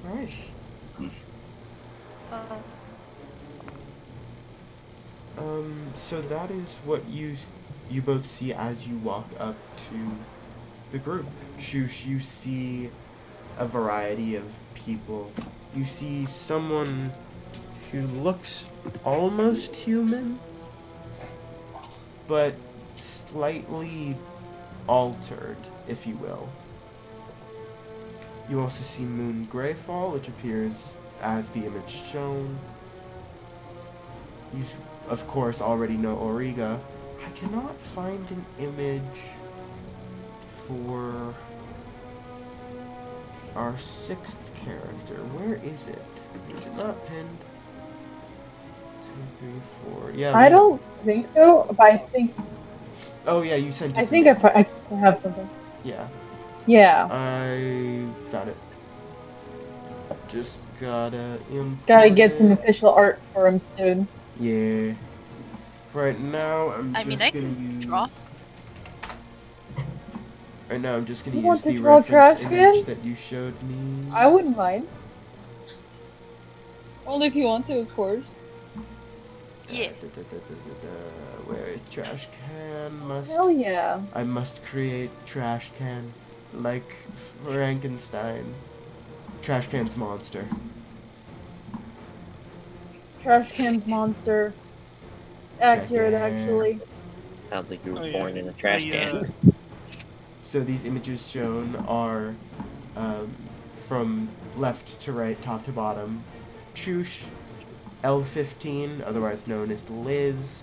C: Alright. So that is what you both see as you walk up to the group. You see a variety of people. You see someone who looks almost human, but slightly altered, if you will. You also see Moon Greyfall, which appears as the image shown. You, of course, already know Origa. I cannot find an image for our 6th character. Where is it? Is it not pinned? 2, 3, 4. Yeah.
F: I don't think so, but I think
C: Oh yeah, you sent it.
F: I think I have something.
C: Yeah.
F: Yeah.
C: I found it. Just gotta import
F: Gotta get some
C: it.
F: official art for him soon.
C: Yeah. Right now, I'm
G: I
C: just
G: mean, I
C: gonna
G: can
C: use.
G: draw.
C: Right now, I'm just gonna
F: You
C: use
F: want to
C: the
F: draw
C: reference
F: trash
C: image
F: can?
C: that you showed me.
F: I wouldn't mind. Only if you want to, of course.
G: Yeah.
C: Where is trash can?
F: Hell yeah.
C: I must create trash can, like Frankenstein. Trash can's monster.
F: Trash can's monster. Accurate,
C: Check it.
F: actually.
E: Sounds like you were
D: Oh, yeah.
E: born in a trash
D: I,
E: can.
C: So these images shown are from left to right, top to bottom. Choosh, L15, otherwise known as Liz,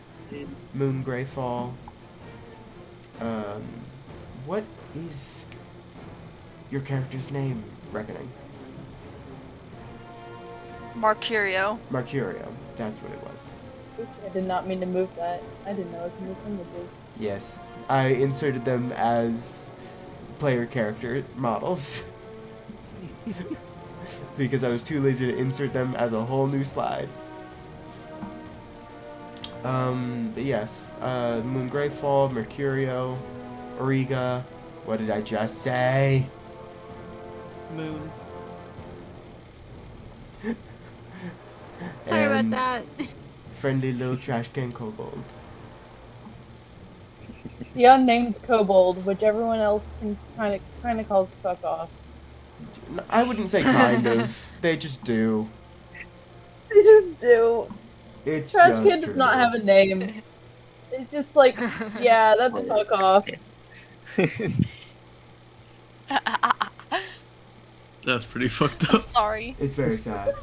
C: Moon Greyfall. What is your character's name, Reckoning?
G: Marcurio.
C: Mercurio, that's what it was.
F: Oops, I did not mean to move that. I didn't know I could move images.
C: Yes, I inserted them as player character models. Because I was too lazy to insert them as a whole new slide. But yes, Moon Greyfall, Mercurio, Origa. What did I just say?
D: Moon.
A: Sorry about
C: And
A: that.
C: friendly little trash can kobold.
F: The unnamed kobold, which everyone else can kind of calls fuck off.
C: I wouldn't say kind of. They just do.
F: They just do.
C: It's
F: Trash
C: just
F: can does
C: true.
F: not have a name. It's just like, yeah, that's fuck off.
B: That's pretty fucked
G: I'm
B: up.
G: sorry.
C: It's very sad.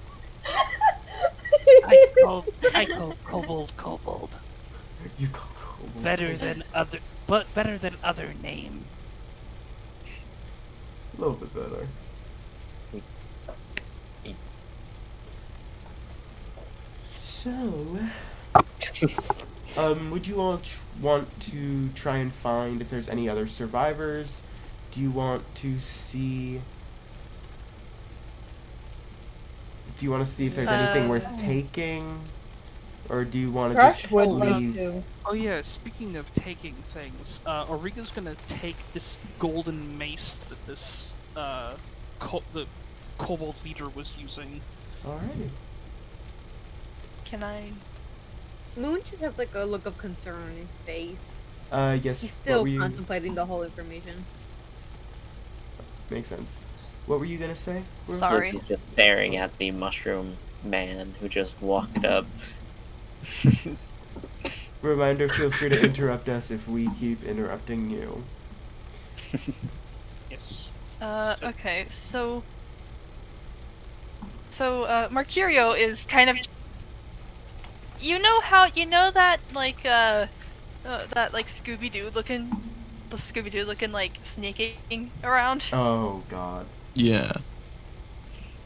H: I call kobold
C: You call kobold.
H: better than other name.
C: A little bit better. So, would you all want to try and find if there's any other survivors? Do you want to see? Do you want to see if there's anything worth taking, or do you want to
F: Trash
C: just
F: would like
C: leave?
F: to.
D: Oh yeah, speaking of taking things, Auriga's gonna take this golden mace that this the kobold leader was using.
C: Alrighty.
G: Can I?
A: Moon just has like a look of concern on his face.
C: Yes.
A: He's
C: what
A: still
C: were you?
A: contemplating the whole information.
C: Makes sense. What were you gonna say? Ruth?
G: Sorry.
E: Liz is just staring at the mushroom man who just walked up.
C: Reminder: feel free to interrupt us if we keep interrupting you.
D: Yes.
G: Okay, so Mercurio is kind of, you know that like Scooby-Doo looking like sneaking around.
C: Oh God.
B: Yeah.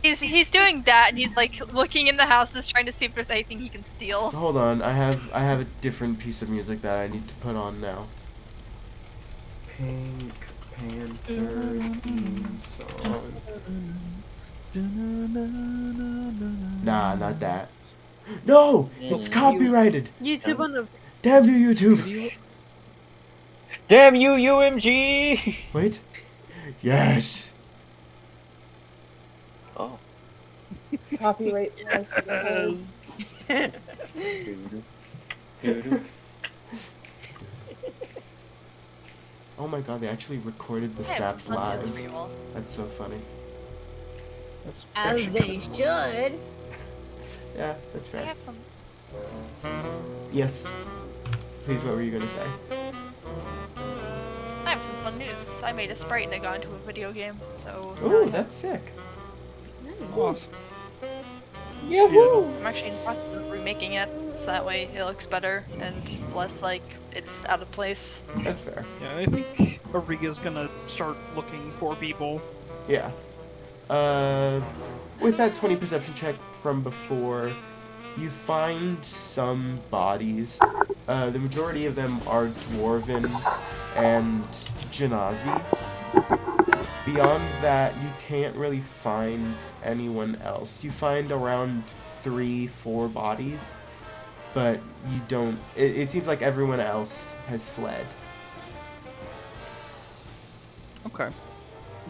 G: He's doing that, and he's like looking in the houses trying to see if there's anything he can steal.
C: Hold on, I have a different piece of music that I need to put on now. Pink Panther theme song. Nah, not that. No, it's copyrighted.
A: YouTube on the
C: Damn you, YouTube.
E: Damn you, UMG!
C: Wait. Yes.
E: Oh.
F: Copyright laws.
C: Oh my God, they actually recorded the
G: I have
C: snaps
G: some fun news
C: live.
G: for you all.
C: That's so funny.
D: That's
A: as
D: actually
A: they should.
C: Yeah, that's
G: I
C: fair.
G: have some.
C: Yes. Please, what were you gonna say?
G: I have some fun news. I made a sprite and I got into a video game, so now I
C: Oh,
G: have-
C: that's sick.
D: awesome.
F: Yahoo!
G: I'm actually in the process of remaking it, so that way it looks better and less like it's out of place.
C: That's fair.
D: Yeah, I think Auriga's gonna start looking for people.
C: Yeah. With that 20 perception check from before, you find some bodies. The majority of them are Dwarven and Janazi. Beyond that, you can't really find anyone else. You find around 3-4 bodies, but you don't. It seems like everyone else has fled.
D: Okay.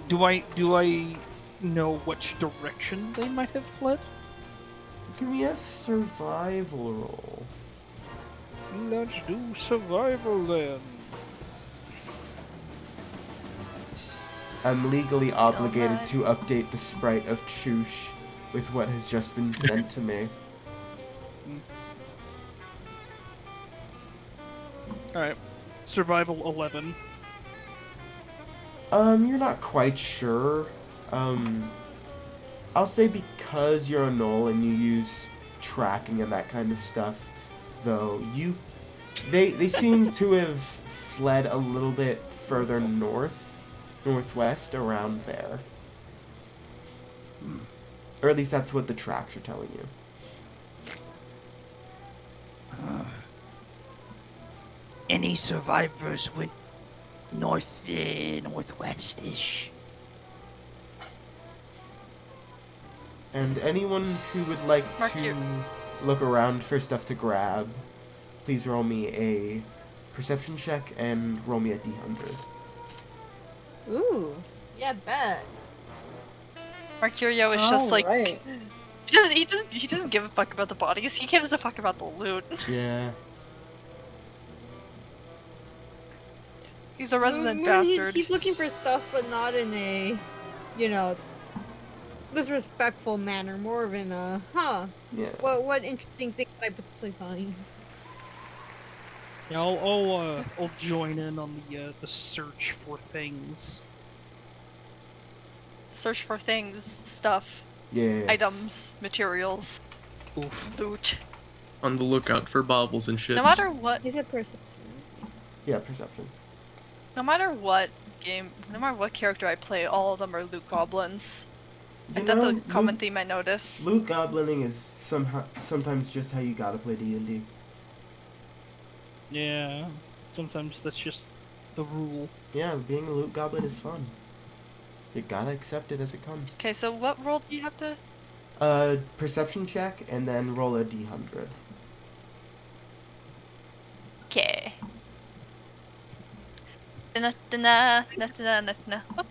D: Do I know which direction they might have fled?
C: Give me a survival roll.
D: Let's do survival then.
C: I'm legally obligated
G: Alright.
C: to update the sprite of Choosh with what has just been sent to me.
D: Alright. Survival 11.
C: You're not quite sure. I'll say because you're a Knoll and you use tracking and that kind of stuff, though, they seem to have fled a little bit further northwest around there. Or at least that's what the tracks are telling you.
H: Any survivors went northwest-ish.
C: And anyone who would like
G: Mark
C: to
G: your-
C: look around for stuff to grab, please roll me a perception check and roll me a d100.
A: Ooh. Yeah, bet.
G: Mercurio is just like
F: Alright.
G: he doesn't give a fuck about the bodies. He gives a fuck about the loot.
C: Yeah.
G: He's a resident
A: Mm,
G: bastard.
A: He's looking for stuff, but not in a, you know, disrespectful manner. More of in a,
C: Yeah.
A: what interesting thing could I potentially find?
D: Yeah, I'll join in on the search for things.
G: Search for things, stuff,
C: Yeah.
G: items, materials,
D: Oof.
G: loot.
B: On the lookout for baubles and shit.
G: No matter what,
A: Is it person?
C: Yeah, perception.
G: no matter what game, no matter what character I play, all of them are loot goblins. And that's a common theme I notice.
C: Loot goblining is sometimes just how you gotta play D&D.
D: Yeah. Sometimes that's just the rule.
C: Yeah, being a loot goblin is fun. You gotta accept it as it comes.
G: Okay, so what role do you have to?
C: Perception check and then roll a d100.
G: Okay.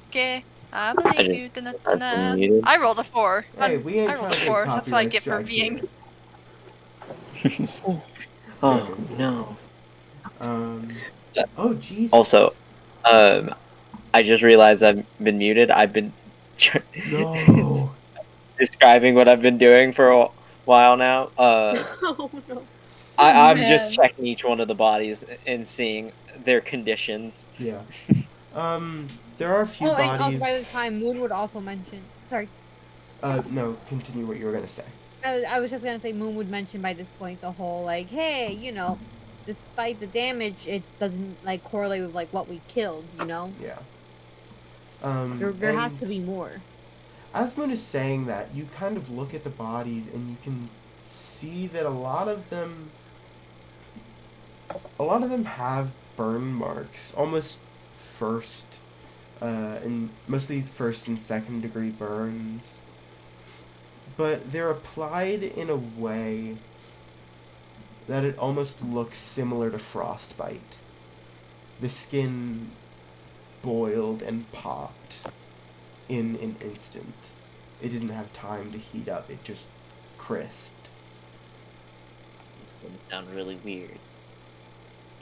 G: Okay. I believe you.
E: I've muted.
G: I rolled a 4.
C: Hey, we ain't
G: I
C: trying
G: rolled a
C: to
G: 4.
C: get
G: That's what I
C: copyright
G: get for
C: strike
G: being.
C: here.
E: Oh no.
C: Oh Jesus.
E: Also, I just realized I've been muted. I've been
C: No.
E: describing what I've been doing for a while now.
A: Oh no.
E: I'm
F: Man.
E: just checking each one of the bodies and seeing their conditions.
C: Yeah. There are a few
A: Oh, and
C: bodies.
A: also by the time Moon would also mention. Sorry,
C: No, continue what you were gonna say.
A: I was just gonna say Moon would mention by this point the whole like, hey, you know, despite the damage, it doesn't like correlate with like what we killed. You know,
C: Yeah.
A: there has
C: and
A: to be more.
C: As Moon is saying that, you kind of look at the bodies and you can see that a lot of them have burn marks, almost first, and mostly first and second degree burns. But they're applied in a way that it almost looks similar to frostbite. The skin boiled and popped in an instant. It didn't have time to heat up, it just crisped.
E: It's gonna sound really weird.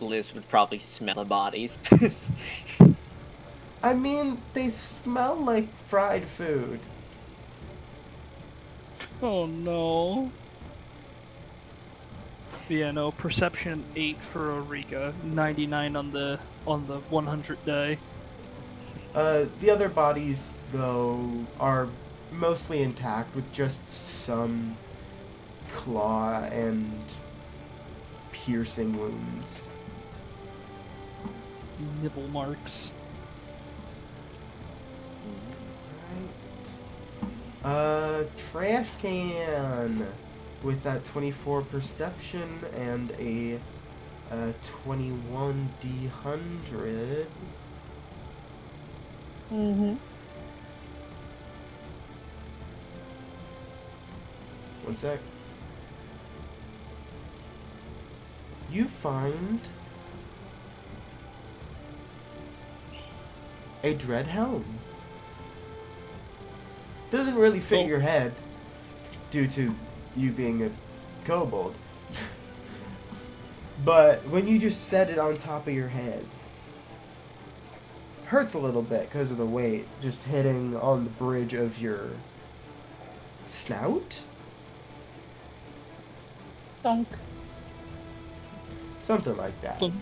E: Liz would probably smell the bodies.
C: I mean, they smell like fried food.
D: Oh no. Yeah, no, perception 8 for Eureka, 99 on the 100 die.
C: The other bodies, though, are mostly intact with just some claw and piercing wounds.
D: Nibble marks.
C: Trash can with that 24 perception and a 21 D100.
F: Mm-hmm.
C: One sec. You find a dread helm. Doesn't really fit
D: Oh.
C: your head due to you being a kobold. But when you just set it on top of your head, hurts a little bit because of the weight just hitting on the bridge of your snout?
F: Dunk.
C: Something like that.
D: Dunk.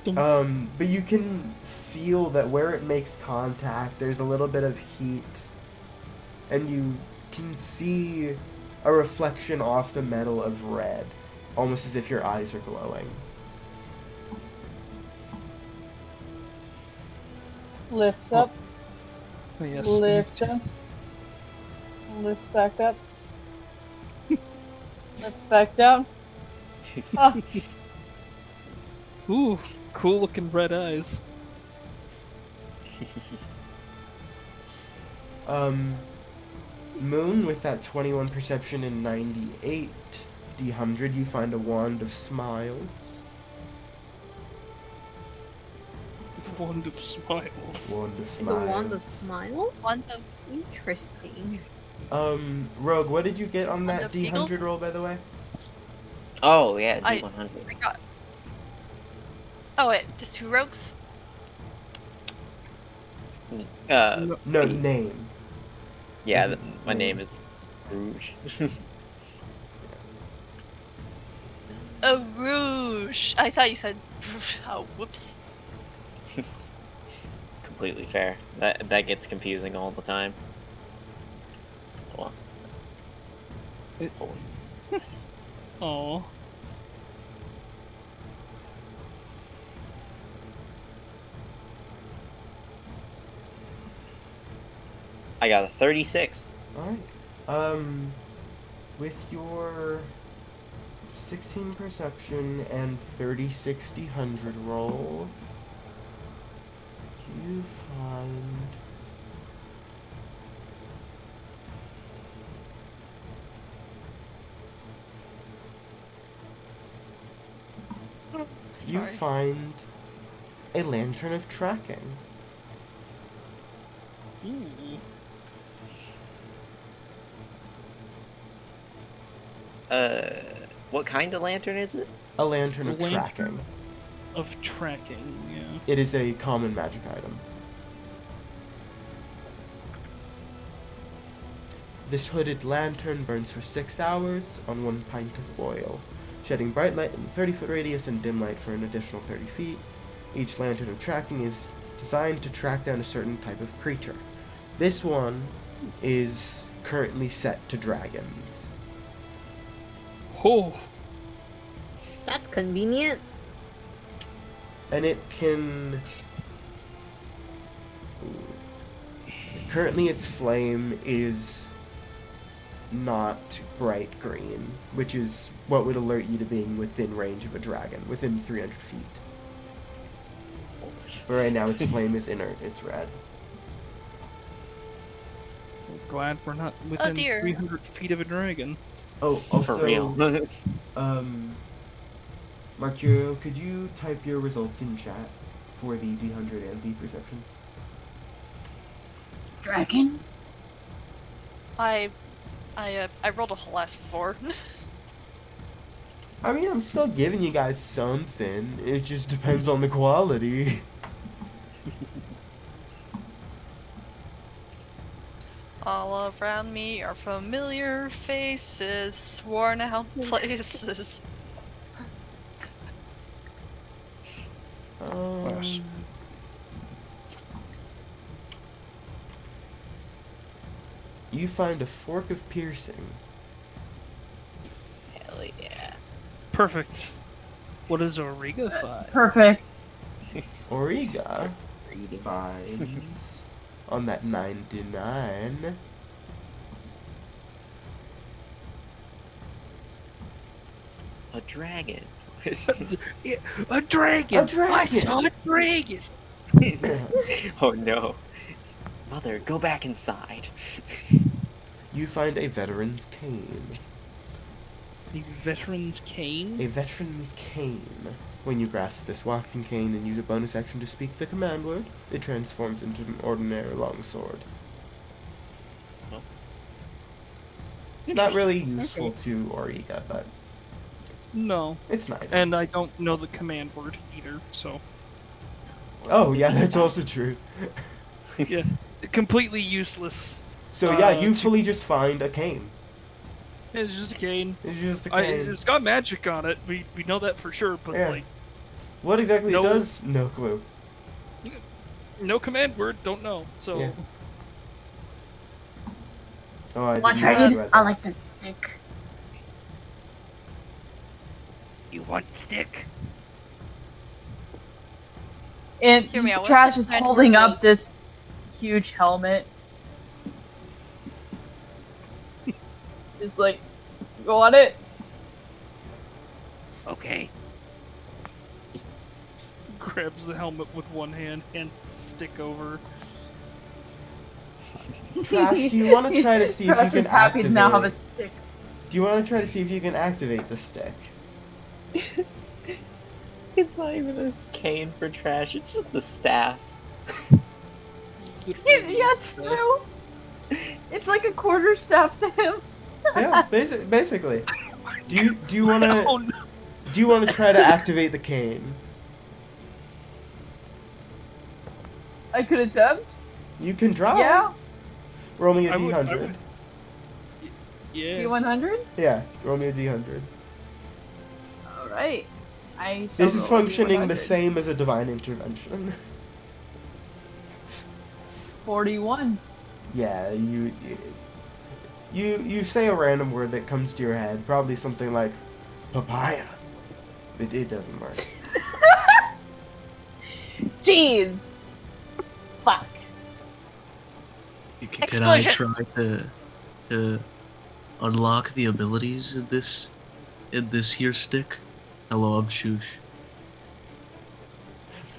D: Dunk.
C: But you can feel that where it makes contact, there's a little bit of heat, and you can see a reflection off the metal of red, almost as if your eyes are glowing.
F: Lifts up.
D: Oh, yes.
F: Lifts up. Lifts back up. Lifts back down. Ah,
D: Ooh, cool looking red eyes.
C: Moon, with that 21 perception and 98 D100, you find a wand of smiles.
D: Wand of smiles.
C: Wand of
A: The
C: smiles.
A: wand of smile?
G: One of
A: Interesting.
C: Rogue, what did you get on
G: Wand
C: that
G: of
C: D100
G: eagles?
C: roll, by the way?
E: Oh yeah,
G: I-
E: D100.
G: I got. Oh wait, just 2 rogues.
C: No,
E: me.
C: name.
E: Yeah, my name is Rouge.
G: Oh, rouge. I thought you said. Oh, whoops.
E: Completely fair. That gets confusing all the time. Hold on.
D: It-
E: Hold on. Nice.
D: Aw.
E: I got a 36.
C: Alright. With your 16 perception and 30 60 roll, you find you
G: Sorry.
C: find a lantern of tracking.
D: Ooh.
E: What kind of lantern is it?
C: A lantern of
D: Lantern.
C: tracking.
D: Of tracking, yeah.
C: It is a common magic item. This hooded lantern burns for 6 hours on 1 pint of oil, shedding bright light in a 30-foot radius and dim light for an additional 30 feet. Each lantern of tracking is designed to track down a certain type of creature. This one is currently set to dragons.
D: Oh,
A: That's convenient.
C: And it can... Currently its flame is not bright green, which is what would alert you to being within range of a dragon, within 300 feet. But right now its flame is inert, it's red.
D: glad we're not within
G: dear.
D: 300 feet of a dragon.
C: Oh, also,
E: For real.
C: Mercurio, could you type your results in chat for the D100 and the perception?
F: dragon.
G: I rolled a whole ass 4.
C: I mean, I'm still giving you guys something. It just depends on the quality.
G: All around me are familiar faces, worn out places.
D: Yes.
C: You find a fork of piercing.
E: Hell yeah.
D: Perfect. What does Auriga find?
F: Perfect.
C: Auriga finds on that 99.
E: A dragon.
D: Yeah, a dragon!
C: A dragon!
D: I saw a dragon!
E: Oh no. Mother, go back inside.
C: You find a veteran's cane.
D: A veteran's cane?
C: A veteran's cane. When you grasp this walking cane and use a bonus action to speak the command word, it transforms into an ordinary longsword. Not
D: Interesting.
C: really useful to Origa, but
D: No.
C: it's nice.
D: And I don't know the command word either, so
C: Oh yeah, that's also true.
D: yeah, completely useless.
C: So yeah, you
D: to-
C: fully just find a cane.
D: It's just a cane.
C: It's just a cane.
D: It's got magic on it. We know that for sure, but
C: Yeah.
D: like
C: What exactly
D: No-
C: it does? No clue.
D: no command word, don't know. So
C: Yeah. Oh, I
F: Watch
C: didn't
F: I
C: know
F: need.
C: that.
F: I like this stick.
H: You want stick?
F: And
G: Hear me out, what
F: Trash
G: if
F: is
G: the command
F: holding
G: word
F: up
G: was-
F: this huge helmet. Just like, go on it.
H: Okay.
D: grabs the helmet with one hand, hands the stick over.
C: Trash, do you want to try to see if you
F: Trash
C: can
F: is happy to now have a
C: activate?
F: stick.
C: Do you want to try to see if you can activate the stick?
E: It's not even a cane for trash, it's just a staff.
D: Literally
F: Yeah,
D: stuff.
F: true. It's like a quarter staff to him.
C: Yeah, basically. Do you want
D: Oh,
C: to
D: no.
C: do you want to try to activate the cane?
F: I could attempt.
C: You can try.
F: Yeah.
C: Roll me a
D: I would- I
C: d100.
D: would- Yeah.
F: D100.
C: Yeah, roll me a d100.
F: All right. I.
C: This
F: shall
C: is
F: roll a
C: functioning the
F: D100.
C: same as a divine intervention.
F: 41.
C: Yeah, you say a random word that comes to your head, probably something like papaya. It doesn't work.
F: Jeez. Fuck.
B: Can I
G: Explosion.
B: try to unlock the abilities in this here stick? Hello, I'm Shush.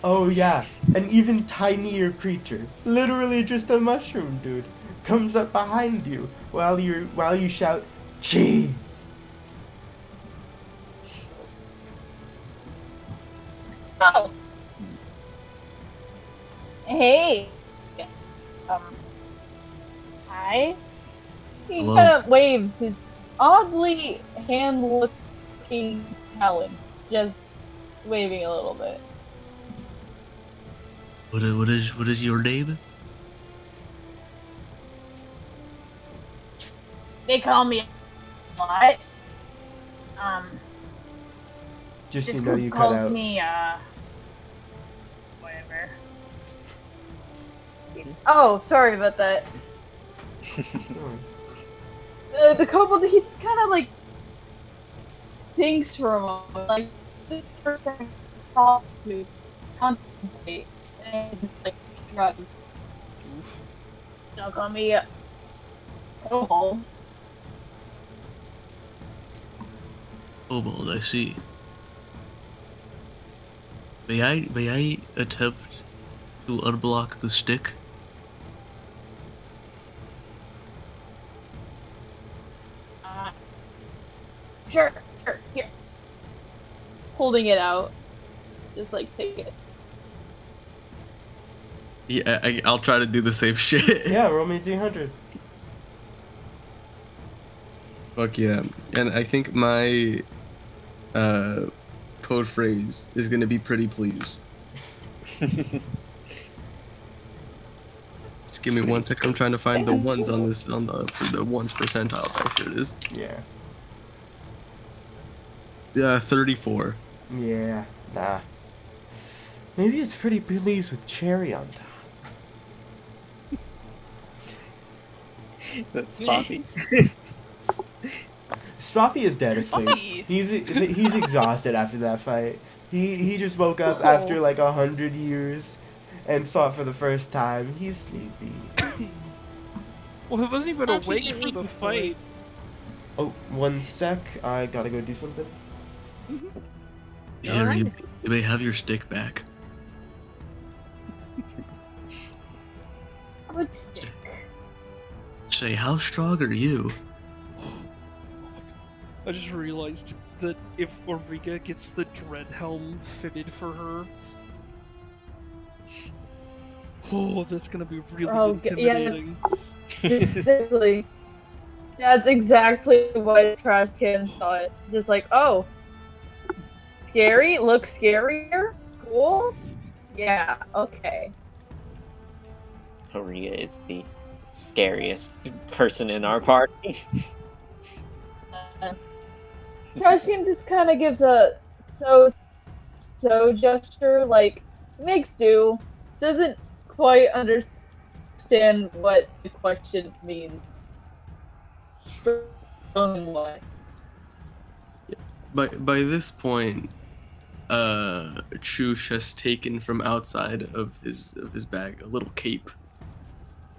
C: Oh yeah, an even tinier creature, literally just a mushroom dude, comes up behind you while you shout, "Cheese!"
F: Oh. Hey. Hi. He
B: Hello.
F: kind of waves his oddly hand-looking talon, just waving a little bit.
B: What is your name?
F: They call me a lot.
C: Just
F: This
C: you know,
F: group
C: you cut
F: calls
C: out.
F: me, whatever. Oh, sorry about that. The kobold, he's kind of like thinks for a moment, like this person talks to contemplate, and just like shrugs.
D: Oof.
F: Don't call me a kobold.
B: Kobold, I see. May I attempt to unblock the stick?
F: Sure, here. Holding it out, just like take it.
B: Yeah, I'll try to do the same shit.
C: Yeah, roll me a d100.
B: Fuck yeah. And I think my code phrase is gonna be pretty please. Just give me 1 second. I'm trying to find the ones on this for the ones percentile dice. Here it is.
C: Yeah.
B: Yeah, 34.
C: Yeah. Nah. Maybe it's pretty pleased with cherry on top.
E: That's Spathi.
C: Spathi is dead asleep.
G: Spathi.
C: He's exhausted after that fight. He just woke up after like 100 years and thought for the first time. He's sleepy.
D: Well, he wasn't even
A: Not
D: awake
A: eating
D: for the
A: me.
D: fight.
C: Oh, 1 sec. I gotta go do something.
B: Here, you may have your stick back.
F: Good stick.
B: Say, how strong are you?
D: I just realized that if Origa gets the dread helm fitted for her, oh, that's gonna be really
F: Oh, yeah.
D: intimidating.
F: Exactly. That's exactly what Trash Can thought. Just like, oh, scary? Looks scarier? Cool? Yeah, okay.
E: Haria is the scariest person in our party.
F: Trash Can just kind of gives a so gesture, like, makes do. Doesn't quite understand what the question means. But what?
B: By this point, Chush has taken from outside of his bag a little cape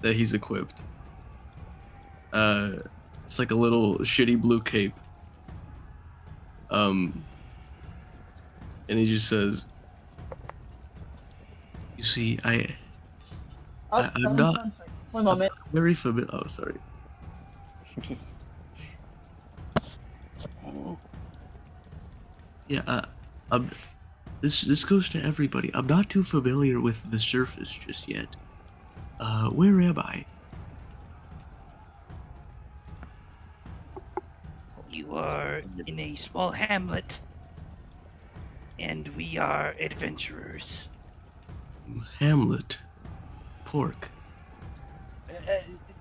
B: that he's equipped. It's like a little shitty blue cape. And he just says, "You see, I'm not
F: One moment.
B: very familiar." Oh, sorry. Yeah, this goes to everybody. I'm not too familiar with the surface just yet. Where am I?
H: You are in a small hamlet, and we are adventurers.
B: Hamlet. Pork.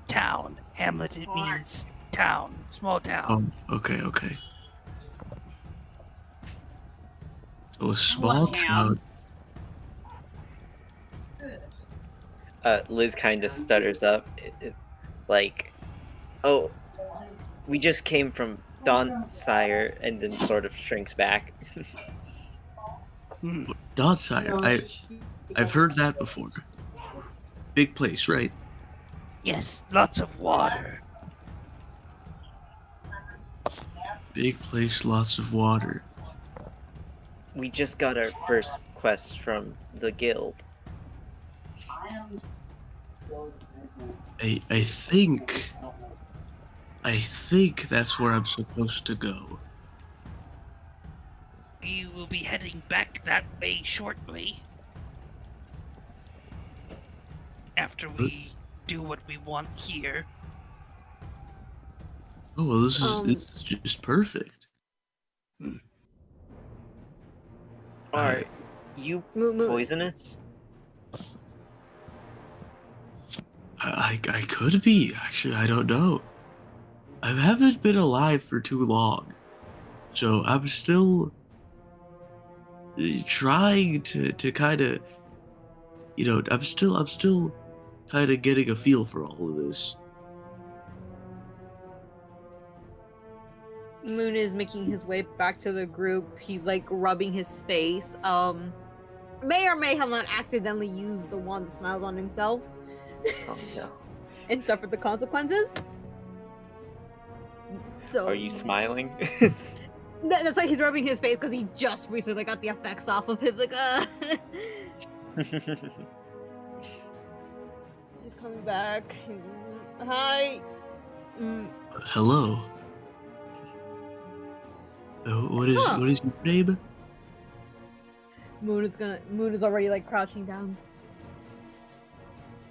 H: Town. Hamlet, it means town. Small town.
B: Oh, okay. So a small town.
E: Liz kind of stutters up, like, "Oh, we just came from Daunsire," and then sort of shrinks back.
B: Daunsire. I've heard that before. Big place, right?
H: Yes, lots of water.
B: Big place, lots of water.
E: We just got our first quest from the guild.
B: I think that's where I'm supposed to go.
H: We will be heading back that way shortly. After we do what we want here.
B: Oh well, this is just perfect.
E: Are you poisonous?
B: I could be. Actually, I don't know. I haven't been alive for too long, so I'm still trying to kind of, I'm still kind of getting a feel for all of this.
A: Moon is making his way back to the group. He's like rubbing his face. May or may have not accidentally used the wand that smiled on himself.
E: Oh no.
A: And suffered the consequences. So
E: Are you smiling?
A: That's why he's rubbing his face, because he just recently got the effects off of him. Like, He's coming back. Hi.
B: Hello. What is your name?
A: Moon is already like crouching down.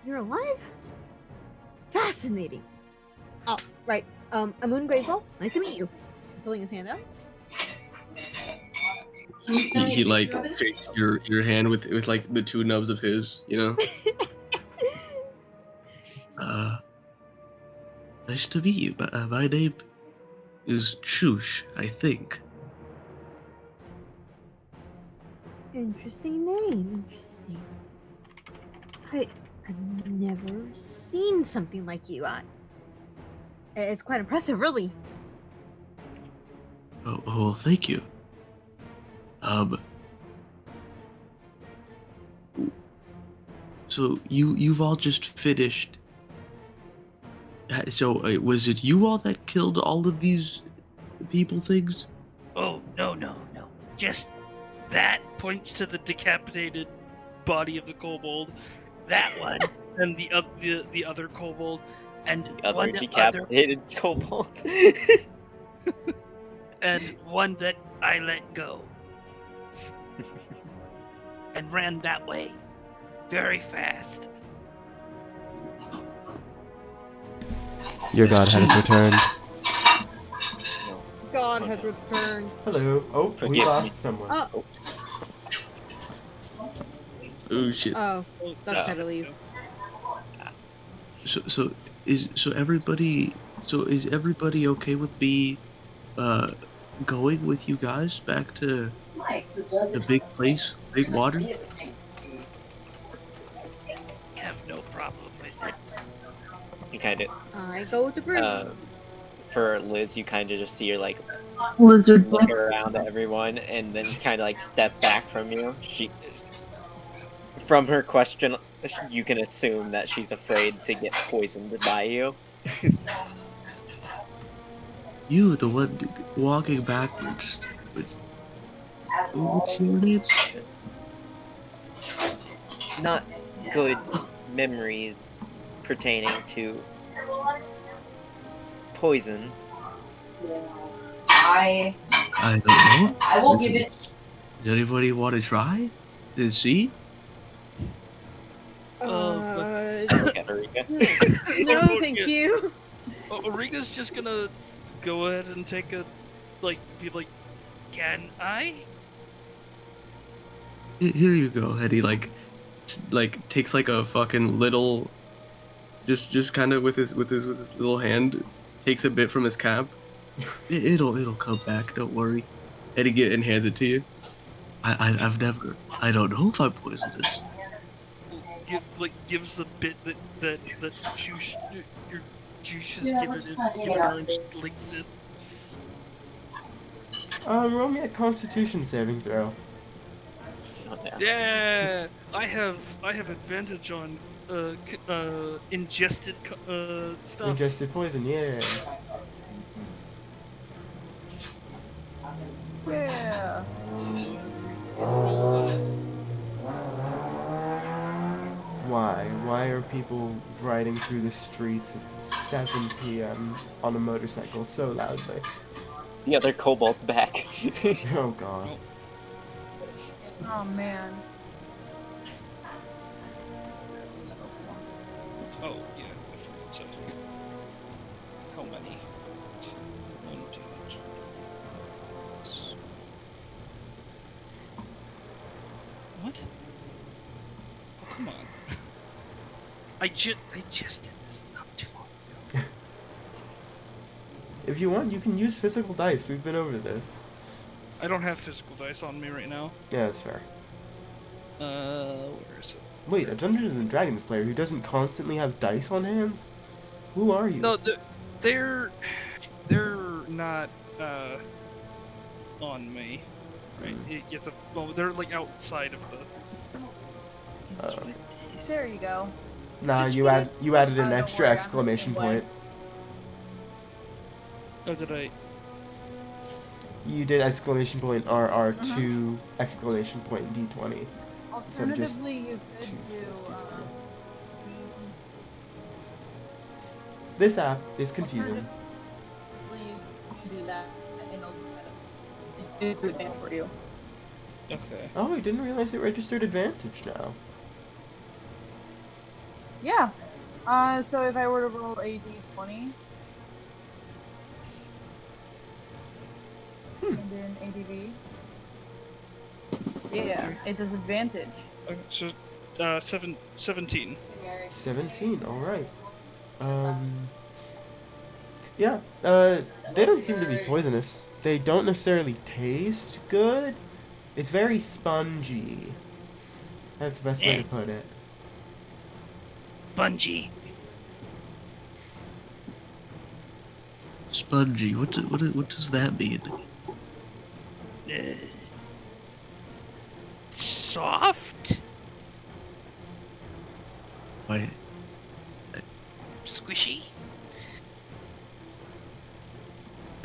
A: You're alive? Fascinating. Oh, right. I'm Moon Grateful. Nice to meet you. He's holding his hand out.
B: He like shakes your hand with like the two nubs of his, Nice to meet you. My name is Chush, I think.
A: Interesting name. Interesting. I've never seen something like you. It's quite impressive, really.
B: Oh, well, thank you. So you've all just finished. So was it you all that killed all of these people things?
H: Oh, no. Just that points to the decapitated body of the kobold. That one, and the other kobold, and
E: The other
H: one
E: decapitated kobold.
H: and one that I let go. And ran that way. Very fast.
C: Your god has returned.
E: No.
A: God
E: Oh,
A: has
E: no.
A: returned.
C: Hello. Oh, we
E: Forgive me.
C: lost someone.
A: Oh,
B: Oh shit.
A: oh, that's
E: Uh,
A: how to leave.
B: So is everybody okay with me uh going with you guys back to the big place, big water?
H: I have no problem with it.
E: you kind of,
A: I go with the group.
E: for Liz, you kind of just see her like
F: Lizard
E: look
F: flex.
E: around at everyone and then kind of like step back from you. From her question, you can assume that she's afraid to get poisoned by you.
B: You, the one walking backwards. What's your name?
E: Not good memories pertaining to poison.
F: I
B: I don't know.
F: I will give it.
B: Does anybody want to try? See?
E: Look at Erika.
A: No, thank you.
H: Origa's just gonna go ahead and take a, be like, can I?
B: Here you go. And he like takes like a fucking little, just kind of with his little hand, takes a bit from his cap. It'll come back. Don't worry. And he hands it to you. I've never. I don't know if I'm poisonous.
H: Gives the bit that juice your juice is given her and just licks it.
C: Roll me a Constitution saving throw.
H: Yeah, I have advantage on ingested stuff.
C: Ingested poison, yeah.
F: Yeah.
C: Why? Why are people riding through the streets at 7 p.m. on a motorcycle so loudly?
E: The other kobold's back.
C: Oh god.
F: Oh man.
H: Oh yeah, I forgot. So, how many? 1, 2, 3. What? Oh come on! I just did this not too long ago.
C: If you want, you can use physical dice. We've been over this.
H: I don't have physical dice on me right now.
C: Yeah, that's fair.
H: Where is it?
C: Wait, a Dungeons and Dragons player who doesn't constantly have dice on hands? Who are you?
H: No, they're not on me. Right? They're like outside of the.
F: There you go.
C: Nah, you added an extra exclamation point.
H: Oh, did I?
C: You did exclamation point RR2 exclamation point D20. Instead of just
F: Alternatively, you could
C: 2
F: do.
C: plus D20. This app is confusing.
F: You do that, and it'll do that for you.
H: Okay.
C: Oh, I didn't realize it registered advantage now.
F: Yeah. So if I were to roll a d20, and then ADV, yeah, it does advantage.
H: Okay, so 17.
C: 17, alright. Yeah, they don't seem to be poisonous. They don't necessarily taste good. It's very spongy. That's the best way to put it.
H: Spongy.
B: Spongy. What does that mean?
H: Soft.
B: Why?
H: Squishy.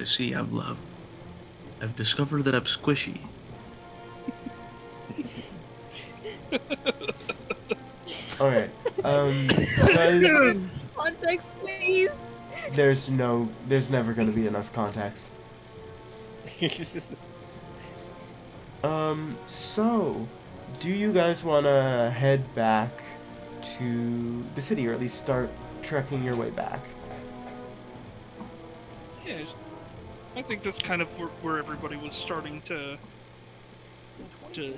B: See, I've discovered that I'm squishy.
C: Alright, guys,
A: Context, please.
C: there's never gonna be enough context. So, do you guys wanna head back to the city, or at least start trekking your way back?
H: Yeah, I think that's kind of where everybody was starting to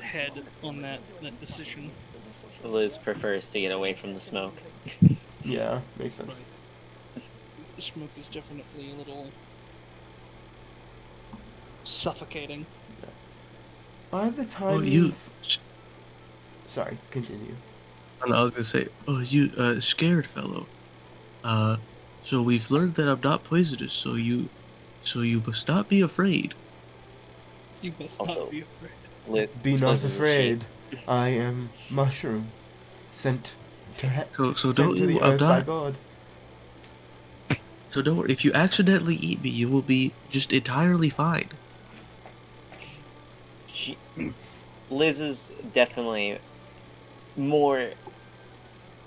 H: head on that decision.
E: Liz prefers to get away from the smoke.
C: Yeah, makes sense.
H: Right. The smoke is definitely a little suffocating.
C: By the time
B: Oh,
C: you've... Sorry, continue.
B: I was gonna say, oh, you, scared fellow. So we've learned that I'm not poisonous, so you must not be afraid.
H: You must
E: Also,
H: not be afraid.
C: Be not
E: Liz is a she.
C: afraid. I am Mushroom, sent to
B: So
C: sent
B: don't
C: to the
B: you, I'm
C: earth by
B: not,
C: God.
B: so don't worry, if you accidentally eat me, you will be just entirely fine.
E: Liz is definitely more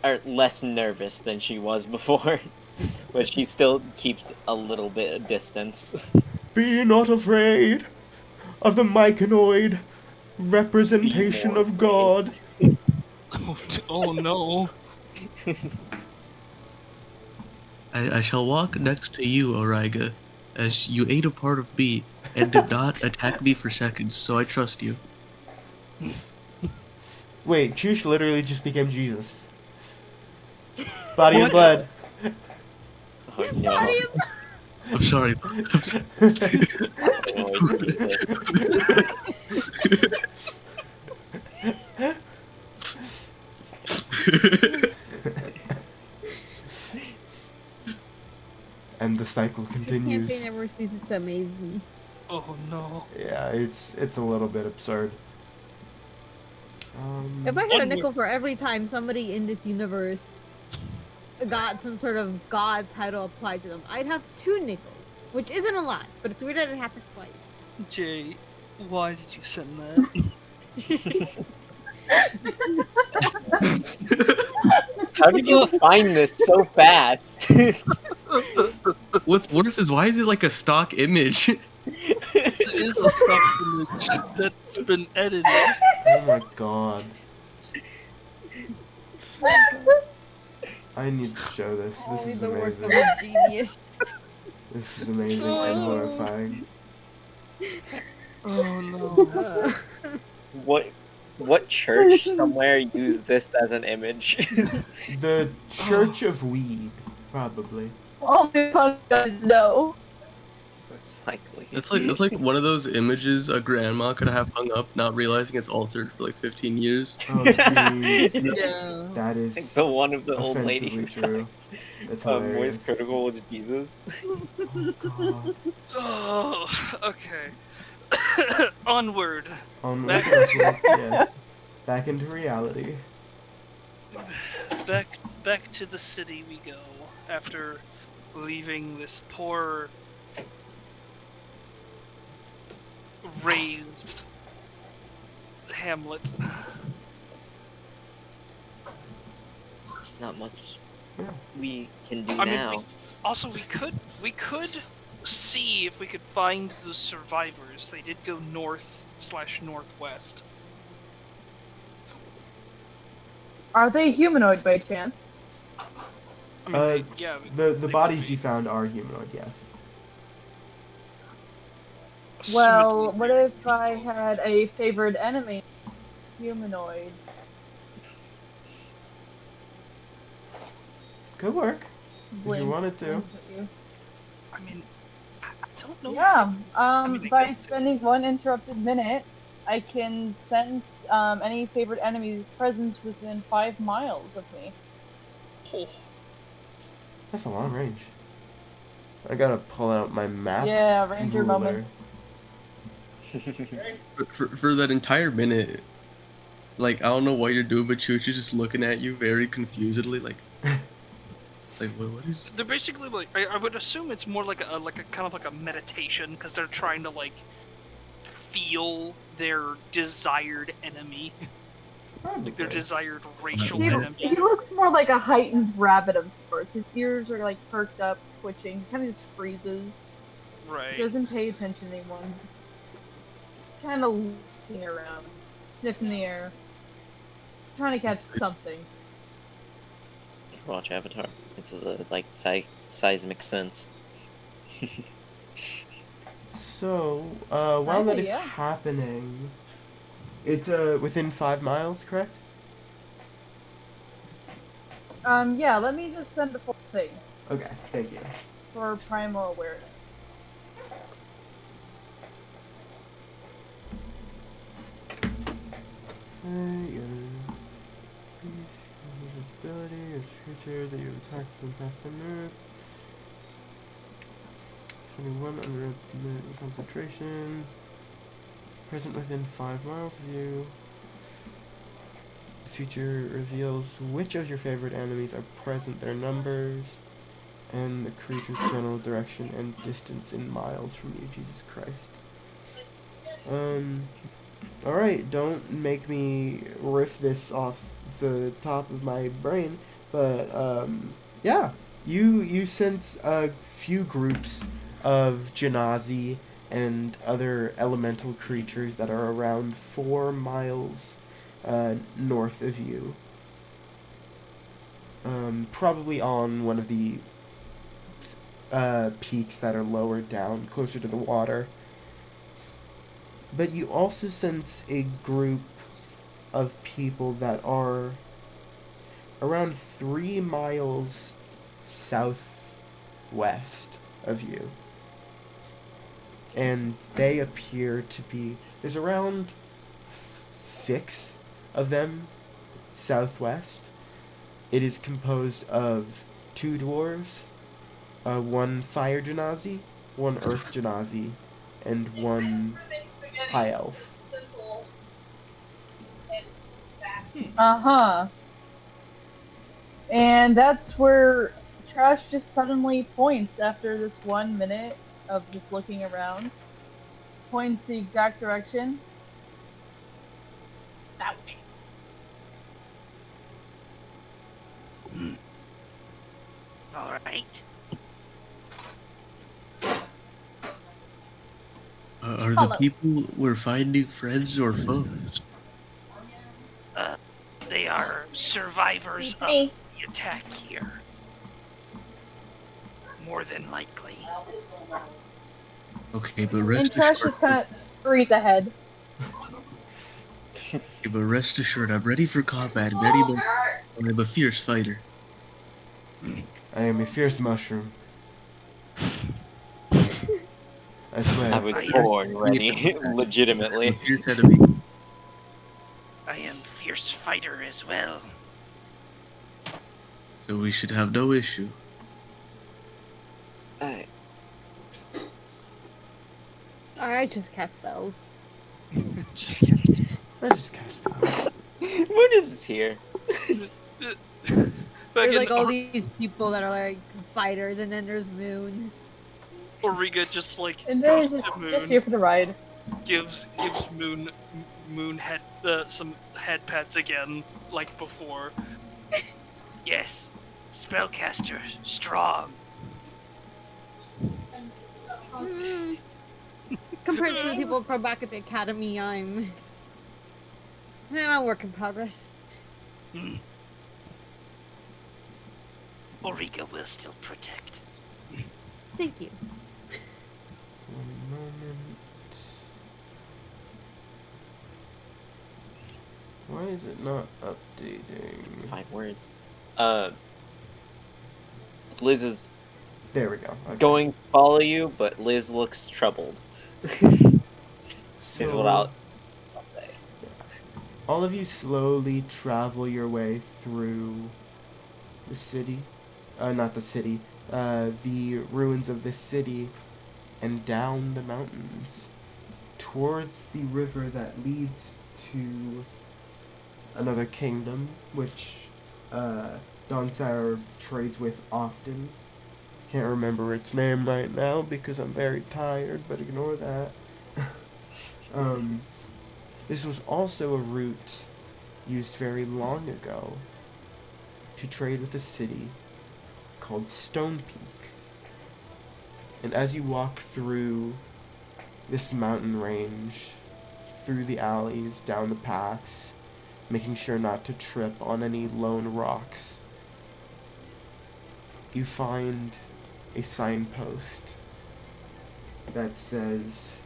E: or less nervous than she was before, but she still keeps a little bit of distance.
C: Be not afraid of the myconoid representation
E: more
C: of God.
H: Oh no.
B: I shall walk next to you, Origa, as you ate a part of me and did not attack me for seconds, so I trust you.
C: Wait, Chush literally just became Jesus. Body and blood.
E: Oh no.
B: I'm sorry.
E: Oh,
C: And the cycle
A: This
C: continues.
A: campaign never ceases to amaze me.
H: Oh no.
C: Yeah, it's a little bit absurd.
A: If I had a
H: Onward.
A: nickel for every time somebody in this universe got some sort of god title applied to them, I'd have 2 nickels, which isn't a lot, but it's weird that it happened twice.
H: Jay, why did you send that?
E: How did you find this so fast?
B: What's worse is, why is it like a stock image?
H: This is a stock image that's been edited.
C: Oh my god. I need to show this. This
A: Only
C: is
A: the work of
C: amazing.
A: a genius.
C: This is amazing and horrifying.
H: Oh no.
E: What church somewhere used this as an image?
C: The Church of Weed, probably.
F: Only fun guys know.
E: Cycling.
B: That's like one of those images a grandma could have hung up, not realizing it's altered for like 15 years.
C: Oh jeez.
H: Yeah.
C: That is
E: Like the one of the old lady
C: offensively
E: who
C: true. That's
E: voice
C: hilarious.
E: critical with Jesus.
C: Oh god.
H: Oh, okay. Onward.
C: Onward,
H: Back-
C: upward, yes. Back into reality.
H: Back to the city we go after leaving this poor raised hamlet.
E: Not much
C: Yeah.
E: we can do
H: I mean,
E: now.
H: Also, we could see if we could find the survivors. They did go north/northwest.
F: Are they humanoid by chance?
H: I mean, yeah.
C: The
H: they
C: bodies
H: would
C: you
H: be.
C: found are humanoid, yes.
F: Well,
H: Assumedly
F: what
H: they're
F: if I had a favored enemy? Humanoid.
C: Could work.
F: Blink.
C: you wanted to.
H: I mean, I don't know.
F: Yeah.
H: I mean, I
F: By
H: guess-
F: spending 1 interrupted minute, I can sense any favored enemy's presence within 5 miles of me.
H: Oh,
C: That's a long range. I gotta pull out my map.
F: Yeah, ranger
C: ruler.
F: moments.
B: For that entire minute, like, I don't know what you're doing, but Chuch is just looking at you very confusedly, like what is?
H: they're basically like. I would assume it's more like a kind of like a meditation because they're trying to like feel their desired enemy, like their
C: Probably.
H: desired racial
F: He,
H: enemy.
F: he looks more like a heightened rabbit of sorts. His ears are like perked up, twitching. He kind of just freezes. He
H: Right.
F: doesn't pay attention anymore. Kind of looking around, sniffing the air, trying to catch something.
E: Watch Avatar. It's the like seismic sense.
C: So, while that is
F: Yeah.
C: happening, it's within 5 miles, correct?
F: Yeah, let me just send the full thing
C: Okay, thank you.
F: for primal awareness.
C: This ability is creature that you attacked in the past 10 minutes. 21 under concentration. Present within 5 miles of you. This feature reveals which of your favorite enemies are present, their numbers, and the creature's general direction and distance in miles from you. Jesus Christ. Alright, don't make me riff this off the top of my brain, but, yeah. You sense a few groups of Janazi and other elemental creatures that are around 4 miles north of you. Probably on one of the peaks that are lower down, closer to the water. But you also sense a group of people that are around 3 miles southwest of you. And they appear to be... There's around 6 of them southwest. It is composed of 2 dwarves, 1 fire Janazi, 1 earth Janazi, and 1 high elf.
F: Uh-huh. And that's where Trash just suddenly points after this 1 minute of just looking around. Points the exact direction. That way.
H: All right.
B: Are the
F: Follow.
B: people we're finding friends or foes?
H: They are survivors
F: Beats
H: of
F: me.
H: the attack here. More than likely.
B: Okay, but rest
F: And Trash
B: assured,
F: just kind of scurries ahead.
B: I'm ready for combat. I'm a fierce fighter.
C: I am a fierce mushroom. I swear.
E: I was born ready,
B: I'm a
E: legitimately.
B: fierce enemy.
H: I am fierce fighter as well.
B: So we should have no issue.
A: I just cast spells.
C: I just cast spells.
E: Moon is here.
A: There's
H: Fucking
A: like all these people that are like fighters, and then there's Moon.
H: Origa just like
F: And they're
H: goes
F: just
H: to Moon,
F: here for the ride.
H: gives Moon head some head pats again, like before. Yes, spellcaster strong.
A: Mm. Compared to the people from back at the academy, I'm a work in progress.
H: Origa will still protect.
A: Thank you.
C: 1 moment. Why is it not updating?
E: 5 words. Liz is
C: There we go. Okay.
E: going to follow you, but Liz looks troubled. Is
C: So,
E: what I'll say.
C: all of you slowly travel your way through the city. Not the city. The ruins of this city and down the mountains towards the river that leads to another kingdom, which Donsar trades with often. Can't remember its name right now because I'm very tired, but ignore that. This was also a route used very long ago to trade with a city called Stone Peak. And as you walk through this mountain range, through the alleys, down the paths, making sure not to trip on any lone rocks, you find a signpost that says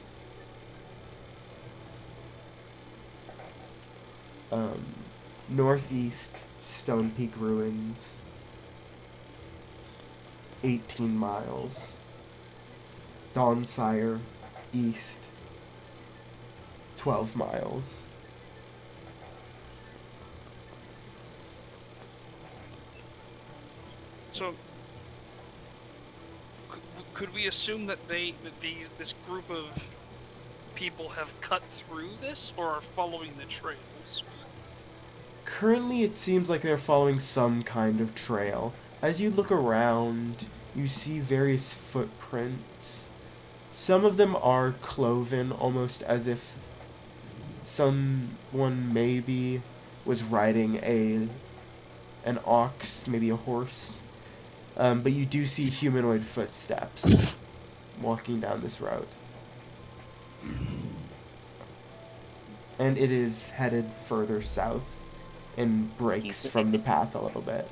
C: Northeast Stone Peak Ruins, 18 miles. Dawnsire, east, 12 miles.
H: So, could we assume that this group of people have cut through this, or are following the trails?
C: Currently, it seems like they're following some kind of trail. As you look around, you see various footprints. Some of them are cloven, almost as if someone maybe was riding an ox, maybe a horse. But you do see humanoid footsteps walking down this road. And it is headed further south and breaks from the path a little bit.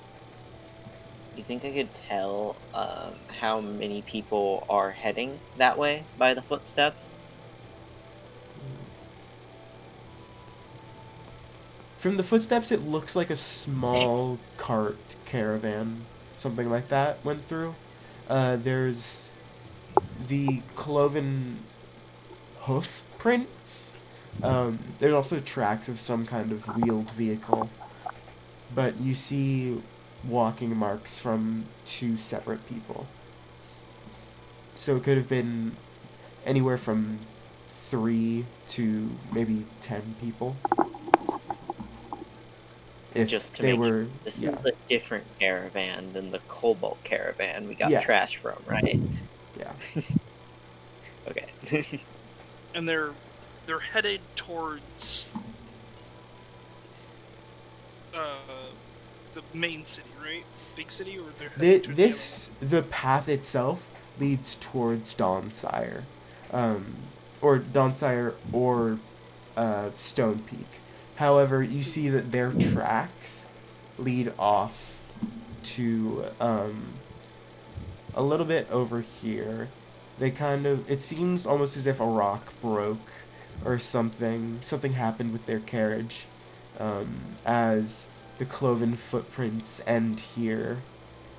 E: You think I could tell how many people are heading that way by the footsteps?
C: From the footsteps, it looks like a small cart caravan, something like that, went through. There's the cloven hoof prints. There's also tracks of some kind of wheeled vehicle. But you see walking marks from two separate people. So it could have been anywhere from 3 to maybe 10 people. If
E: Just to
C: they
E: make
C: were,
E: sure, this
C: yeah,
E: is a different caravan than the Cobalt caravan we got
C: Yes.
E: trash from, right?
C: yeah.
E: Okay.
H: And they're headed towards the main city, right? Big city, or they're headed to
C: The path itself leads towards Dawnsire, or Dawnsire or Stone Peak. However, you see that their tracks lead off to a little bit over here. They it seems almost as if a rock broke or something happened with their carriage, as the cloven footprints end here,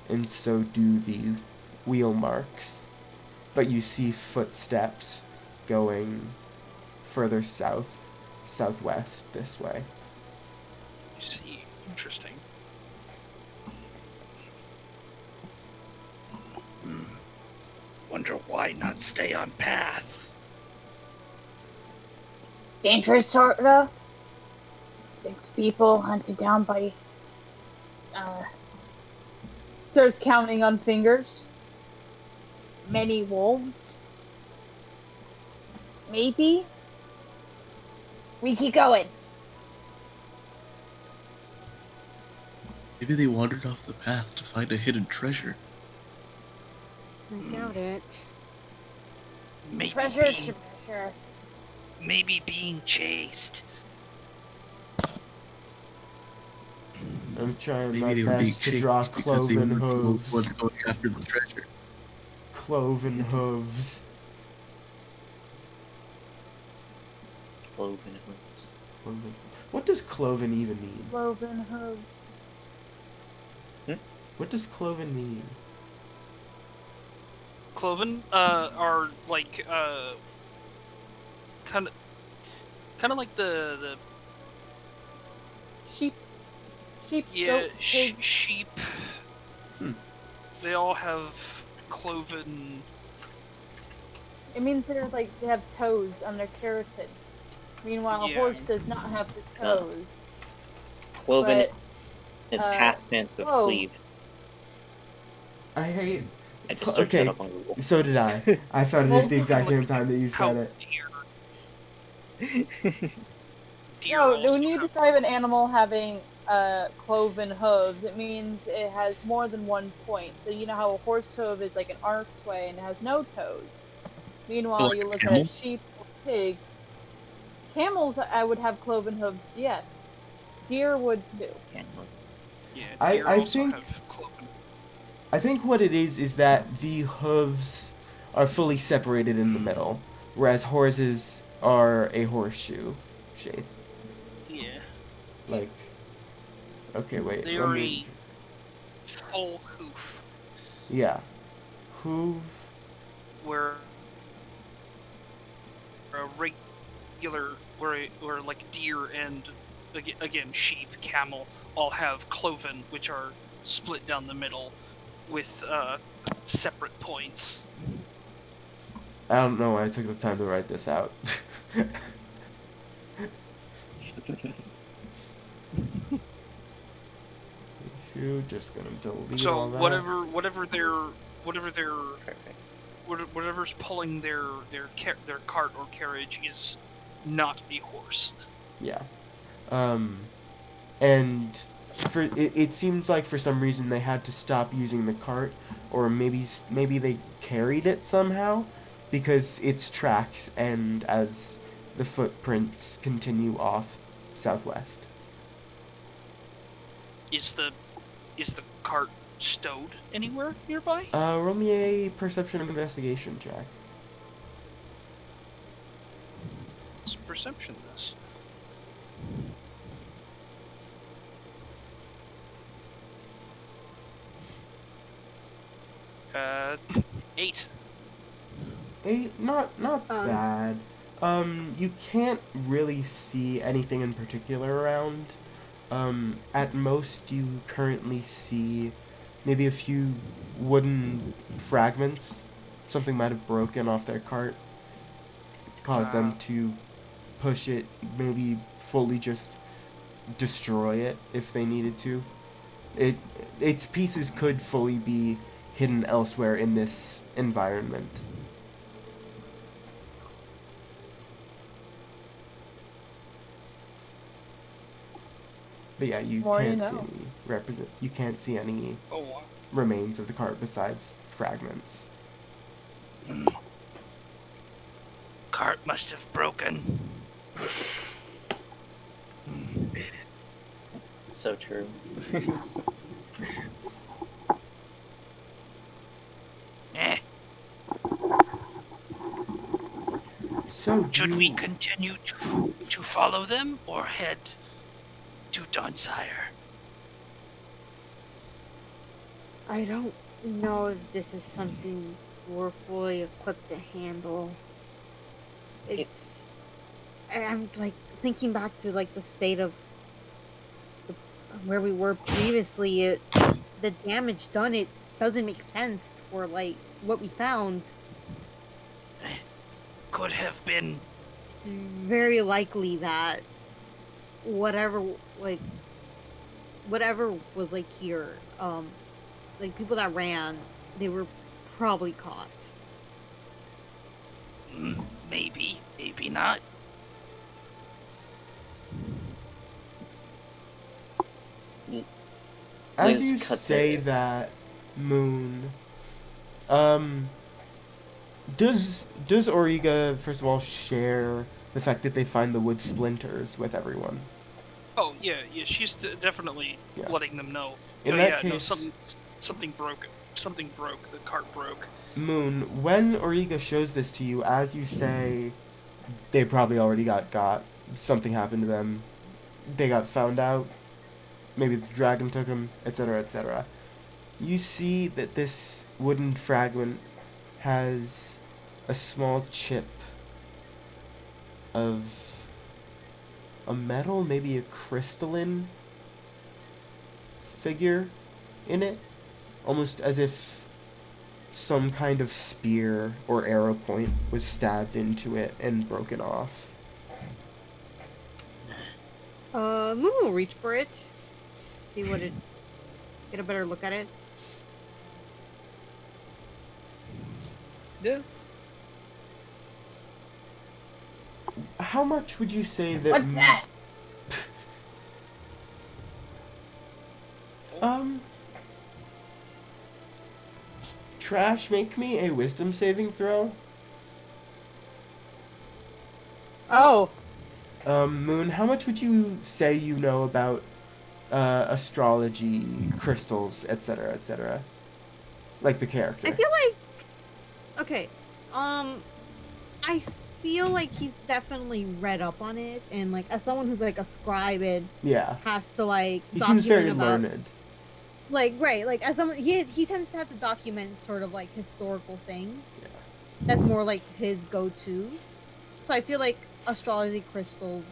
C: and so do the wheel marks. But you see footsteps going further southwest this way.
H: You see, interesting. Wonder why not stay on path.
F: Dangerous, sort of. 6 people hunted down by. Starts counting on fingers. Many wolves. Maybe. We keep going.
B: Maybe they wandered off the path to find a hidden treasure.
A: I doubt it.
H: Maybe
F: Treasure,
H: being,
F: treasure.
H: maybe being chased.
C: I'm trying
B: Maybe
C: my
B: they were being
C: best to draw
B: chased because they were
C: cloven
B: the
C: hooves.
B: ones going after the treasure.
C: Cloven hooves.
E: Cloven hooves.
C: What does cloven even mean?
F: Cloven hooves.
C: What does cloven mean?
H: Cloven are like kind of like the
F: Sheep. Sheep.
H: yeah
F: goat, pig.
H: sheep. They all have cloven.
F: It means they have toes on their keratin. Meanwhile, a
H: Yeah.
F: horse does not have the toes.
E: Cloven
F: But,
E: is past tense of
F: oh.
E: cleave.
C: I hate.
E: I just searched
C: Okay,
E: that up on Google.
C: so did I. I found it at the exact same time that you
H: How
C: said it.
H: deer
F: No,
H: also
F: when you
H: have-
F: describe an animal having cloven hooves, it means it has more than one point. So you know how a horse hoof is like an archway and it has no toes. Meanwhile,
B: like
F: you
B: a
F: look
B: camel?
F: at a sheep or pig. Camels, I would have cloven hooves, yes. Deer would too.
H: Yeah,
C: I
H: deer also
C: think-
H: have cloven.
C: I think what it is that the hooves are fully separated in the middle, whereas horses are a horseshoe shape.
H: Yeah.
C: Like, okay, wait,
H: They
C: let
H: are
C: me.
H: a full hoof,
C: Yeah, hoof.
H: where a regular, where like deer and again sheep, camel all have cloven, which are split down the middle with separate points.
C: I don't know why I took the time to write this out. You're just gonna delete
H: So
C: all that.
E: Perfect.
H: whatever's pulling their cart or carriage is not a horse.
C: Yeah. And for it seems like for some reason they had to stop using the cart, or maybe they carried it somehow, because its tracks end as the footprints continue off southwest.
H: Is the cart stowed anywhere nearby?
C: Roll me a perception and investigation check.
H: It's perception this. Uh, 8.
C: 8, not bad. You can't really see anything in particular around. At most you currently see maybe a few wooden fragments. Something might have broken off their cart, caused them to push it, maybe fully just destroy it if they needed to. Its pieces could fully be hidden elsewhere in this environment. But yeah, you
F: More you
C: can't see
F: know.
C: any you can't see any
H: Oh, wow.
C: remains of the cart besides fragments.
H: Cart must have broken.
E: So true.
H: Eh.
C: So
H: Should we continue to follow them or head to Dunsire?
A: I don't know if this is something we're fully equipped to handle. I'm like thinking back to like the state of where we were previously. The damage done, it doesn't make sense for like what we found.
H: Could have been.
A: It's very likely that whatever was like here, like people that ran, they were probably caught.
H: Maybe, maybe not.
C: as
E: Liz
C: you
E: cuts
C: say
E: it.
C: that, Moon, does Origa first of all share the fact that they find the wood splinters with everyone?
H: Oh yeah, she's definitely
C: Yeah.
H: letting them know.
C: In
H: Oh,
C: that
H: yeah, no,
C: case-
H: something broke. Something broke. The cart broke.
C: Moon, when Origa shows this to you, as you say, they probably already got. Something happened to them. They got found out. Maybe the dragon took them, etc., etc. You see that this wooden fragment has a small chip of a metal, maybe a crystalline figure in it, almost as if some kind of spear or arrow point was stabbed into it and broken off.
A: Moo will reach for it, see what it, get a better look at it.
H: Yeah.
C: How much would you say that?
F: What's that?
C: Trash, make me a wisdom saving throw.
F: Oh,
C: Moon, how much would you say you know about astrology, crystals, etc., etc.? Like the character.
A: I feel like, okay, I feel like he's definitely read up on it, and like as someone who's like a scribe and
C: Yeah.
A: has to like
C: He seems very
A: document about
C: learned.
A: like right, like as someone he tends to have to document sort of like historical things.
C: Yeah.
A: That's more like his go-to. So I feel like astrology crystals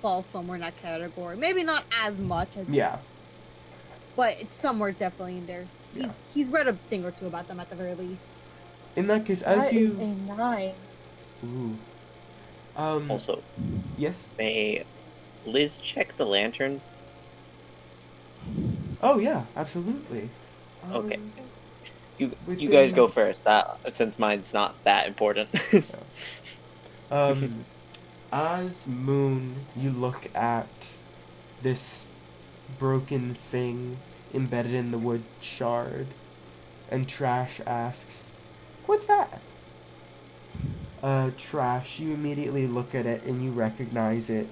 A: fall somewhere in that category. Maybe not as much as
C: Yeah.
A: but it's somewhere definitely in there.
C: Yeah.
A: He's read a thing or two about them at the very least.
C: In that case, as
F: That is
C: you.
F: a 9.
C: Ooh.
E: Also,
C: Yes.
E: may Liz check the lantern?
C: Oh yeah, absolutely.
E: Okay. You
C: within-
E: guys go first. Since mine's not that important.
C: As Moon, you look at this broken thing embedded in the wood shard, and Trash asks, "What's that?" Trash, you immediately look at it and you recognize it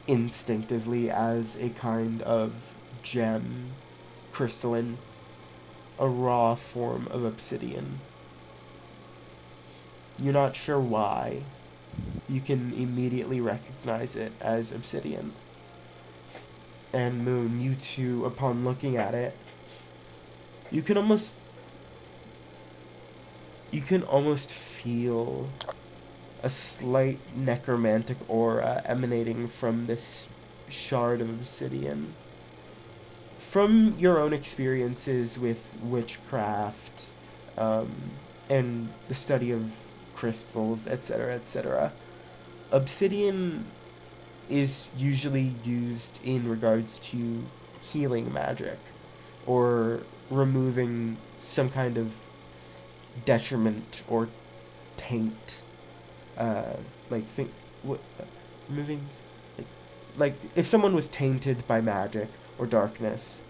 C: instinctively as a kind of gem, crystalline, a raw form of obsidian. You're not sure why. You can immediately recognize it as obsidian. And Moon, you two, upon looking at it, you can almost feel a slight necromantic aura emanating from this shard of obsidian. From your own experiences with witchcraft, and the study of crystals, etc., obsidian is usually used in regards to healing magic or removing some kind of detriment or taint. Removing, like if someone was tainted by magic or darkness,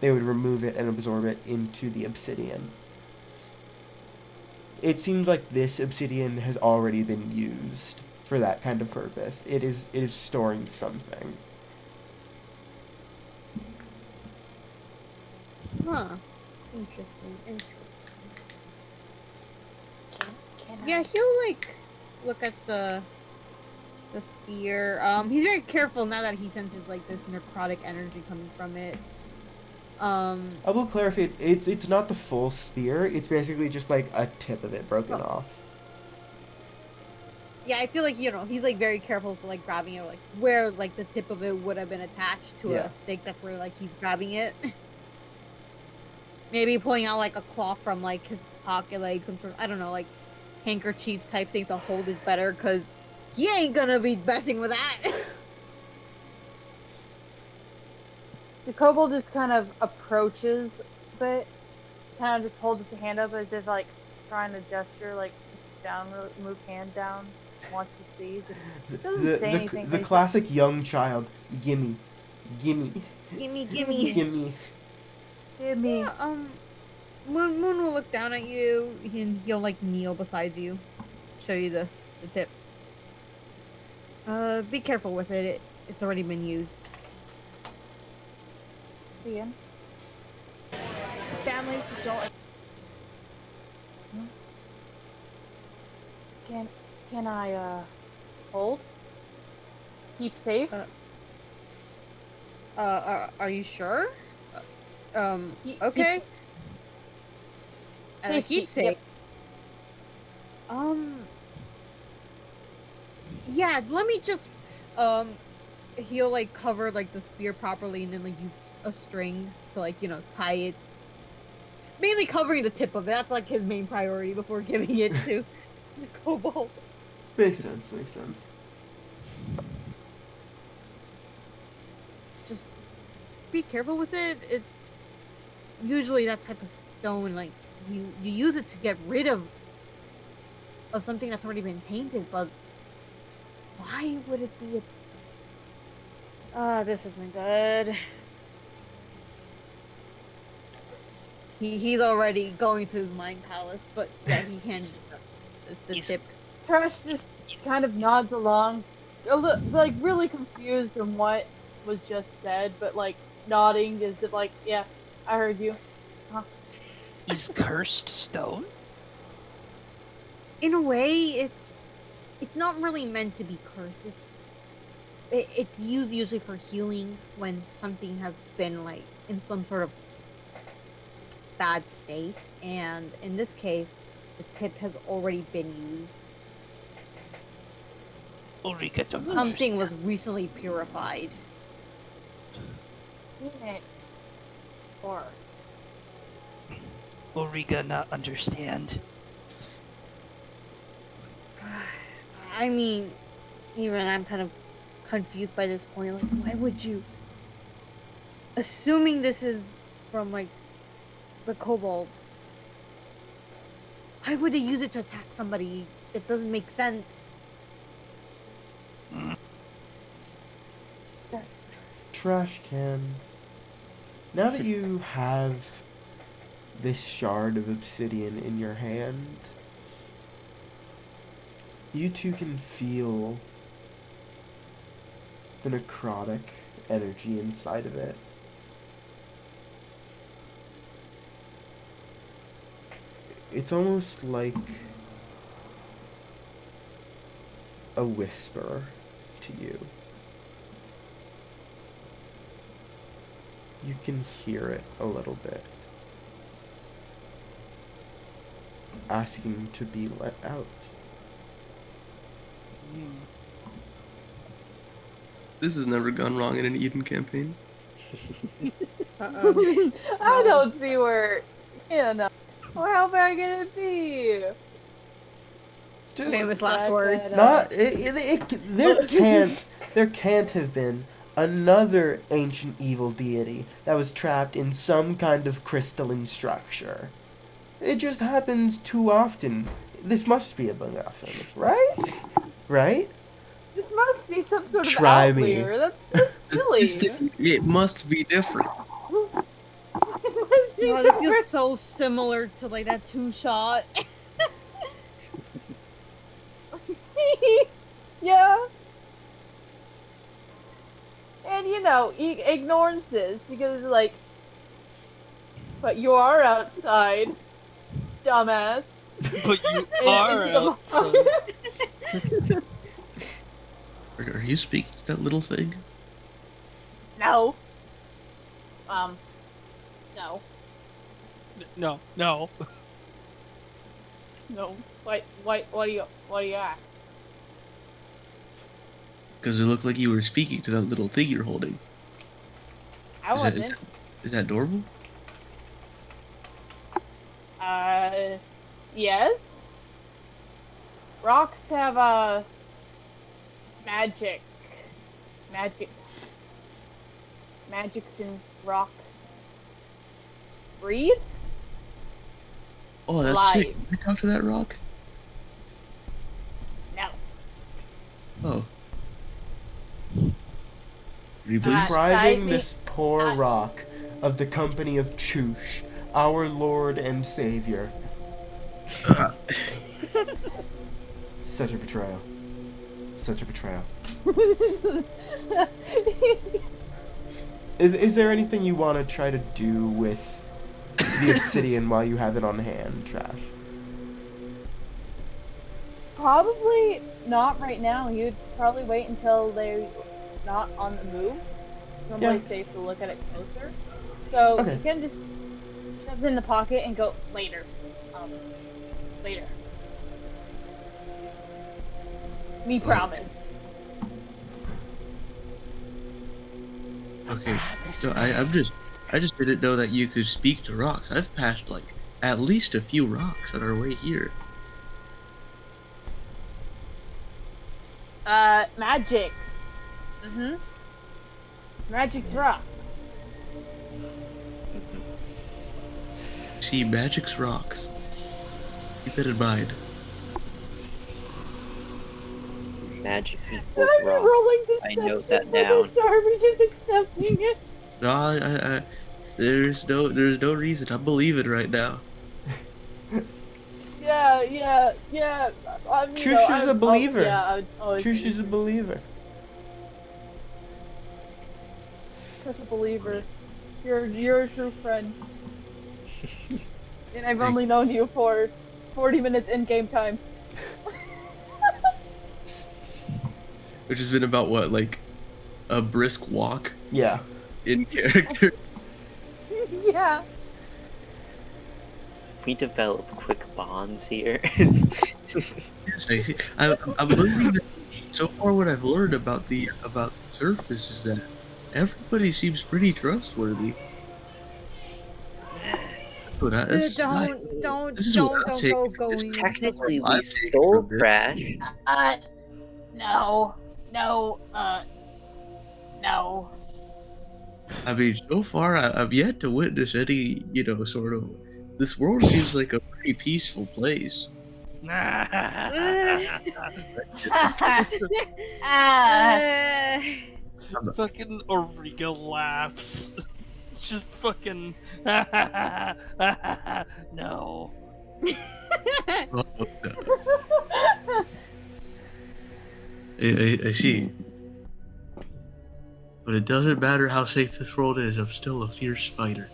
C: they would remove it and absorb it into the obsidian. It seems like this obsidian has already been used for that kind of purpose. It is storing something.
A: Huh. Interesting.
F: Can
A: Yeah, he'll like look at the spear. He's very careful now that he senses like this necrotic energy coming from it.
C: I will clarify. It's not the full spear. It's basically just like a tip of it broken off.
A: Yeah, I feel like he's like very careful to like grabbing it, like where like the tip of it would have been attached to
C: Yeah.
A: a stake. That's where like he's grabbing it. Maybe pulling out like a cloth from like his pocket, like some sort of, I don't know, like handkerchief type thing to hold it better, because he ain't gonna be messing with that.
F: The kobold just kind of approaches a bit, kind of just holds his hand up as if like trying to gesture, like down, move hand down, wants to see. Just doesn't say anything.
C: The classic young child, gimme, gimme,
A: gimme.
C: gimme.
F: Gimme.
A: Yeah, Moon will look down at you and he'll like kneel beside you, show you the tip. Be careful with it. It's already been used.
F: Ian.
I: Families who don't.
F: Can I hold? Keep safe?
A: Are you sure?
F: Keep-
A: Okay. Keep safe.
F: Yep.
A: Yeah, let me just, he'll like cover like the spear properly and then like use a string to like, tie it. Mainly covering the tip of it. That's like his main priority before giving it to the kobold.
C: Makes sense.
A: Just be careful with it. It's usually that type of stone, like you use it to get rid of something that's already been tainted, but why would it be this isn't good. He's already going to his mind palace, but yeah, he hands the tip.
F: Trash just kind of nods along, like really confused on what was just said, but like nodding as if like, yeah, I heard you.
D: Is cursed stone?
A: in a way, it's not really meant to be cursed. It's used usually for healing when something has been like in some sort of bad state, and in this case, the tip has already been used.
D: Ulrika, don't
A: Something was recently purified.
F: Damn it. Or
D: Ulrika not understand.
A: I mean, even I'm kind of confused by this point. Like, why would you? Assuming this is from like the kobolds, why would they use it to attack somebody? It doesn't make sense.
C: Trash can. Now that you have this shard of obsidian in your hand, you too can feel the necrotic energy inside of it. It's almost like a whisper to you. You can hear it a little bit, asking to be let out.
B: This has never gone wrong in an Eden campaign.
F: I don't see where, how bad can it be?
C: Just
A: Famous last words.
C: not there can't have been another ancient evil deity that was trapped in some kind of crystalline structure. It just happens too often. This must be a MacGuffin, right? Right?
F: This must be some sort of
C: Try me.
F: outlier. That's silly.
B: It must be different.
F: It must be
A: Oh, this
F: different.
A: feels so similar to like that 2-shot.
F: Yeah. And he ignores this because like, but you are outside, dumbass.
D: But you
F: And-
D: are
F: and some-
D: outside.
B: Are you speaking to that little thing?
F: No. No.
D: No.
F: No. What do you ask?
B: Because it looked like you were speaking to that little thing you're holding.
F: I
B: Is that-
F: wasn't.
B: Is that normal?
F: Yes. Rocks have magics in rock. Breathe?
B: Oh, that's
F: Live.
B: sick. Can I talk to that rock?
F: No.
B: Oh. Please?
C: Depriving
F: Tightly-
C: this poor rock of the company of Choosh, our Lord and Savior. Such a betrayal. Such a betrayal. Is there anything you want to try to do with the obsidian while you have it on hand, Trash?
F: Probably not right now. You'd probably wait until they're not on the move. Normally
C: Yeah.
F: safe to look at it closer. So
C: Okay.
F: you can just shove it in the pocket and go later. Later. Me promise.
B: Okay. So I just didn't know that you could speak to rocks. I've passed like at least a few rocks on our way here.
F: Magics. Magic's rock.
B: See, magic's rocks. Keep that in mind.
E: Magic equals
F: I'm
E: rock.
F: rolling this.
E: I note that down.
F: Sorry, just accepting it.
B: No, I there's no reason. I'm believing right now.
F: Yeah.
C: Chush is a believer.
F: Always
C: Choosh is a believer.
F: such a believer. You're a true friend. And I've only known you for 40 minutes in game time.
B: which has been about what, like a brisk walk
C: Yeah.
B: in character.
F: Yeah.
E: We develop quick bonds here.
B: I see. I'm learning that so far. What I've learned about the surface is that everybody seems pretty trustworthy. This is what
A: Don't
B: I'm taking.
A: go
B: This
A: going.
B: is
E: Technically,
B: what
E: we
B: I'm taking
E: stole
B: from this.
E: Crash.
F: No. No, no.
B: I mean, so far I've yet to witness any, sort of. This world seems like a pretty peaceful place.
D: Fucking Auriga laughs. It's just fucking. No.
B: Oh, no. I see. But it doesn't matter how safe this world is. I'm still a fierce fighter.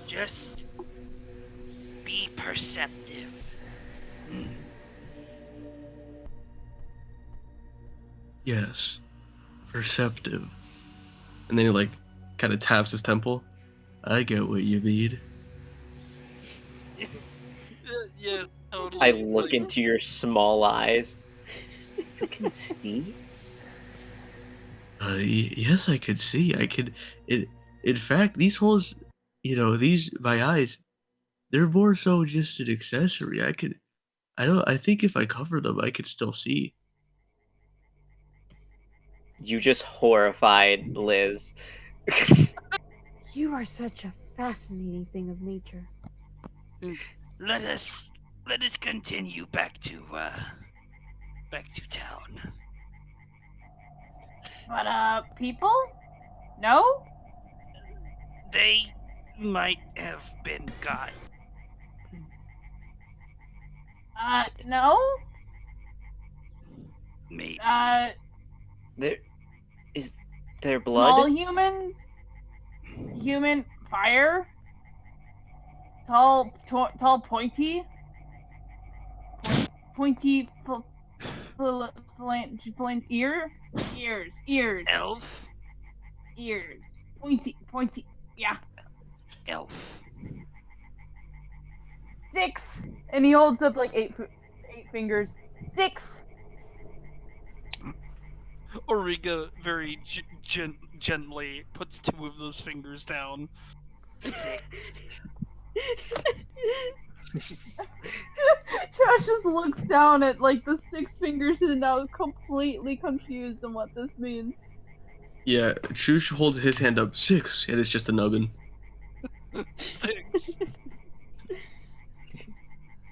H: Just be perceptive.
B: Yes, perceptive. And then he like kind of taps his temple. I get what you mean.
D: Yeah, totally.
E: I look into your small eyes. You can see?
B: Yes, I could see. I could. In fact, these holes, these my eyes, they're more so just an accessory. I think if I cover them, I could still see.
E: You just horrified Liz.
A: You are such a fascinating thing of nature.
H: Let us continue back to town.
F: But, people? No?
H: They might have been got.
F: No?
H: Maybe.
E: There is there
F: Small
E: blood?
F: humans? Human fire? Tall, pointy? Pointy, ears,
H: Elf.
F: ears. Pointy, yeah.
H: Elf.
F: 6! And he holds up like 8 fingers. 6!
D: Auriga very gently puts 2 of those fingers down.
H: 6.
F: Trash just looks down at like the 6 fingers and is now completely confused on what this means.
B: Yeah, Shush holds his hand up. 6, and it's just a nubbin.
D: 6.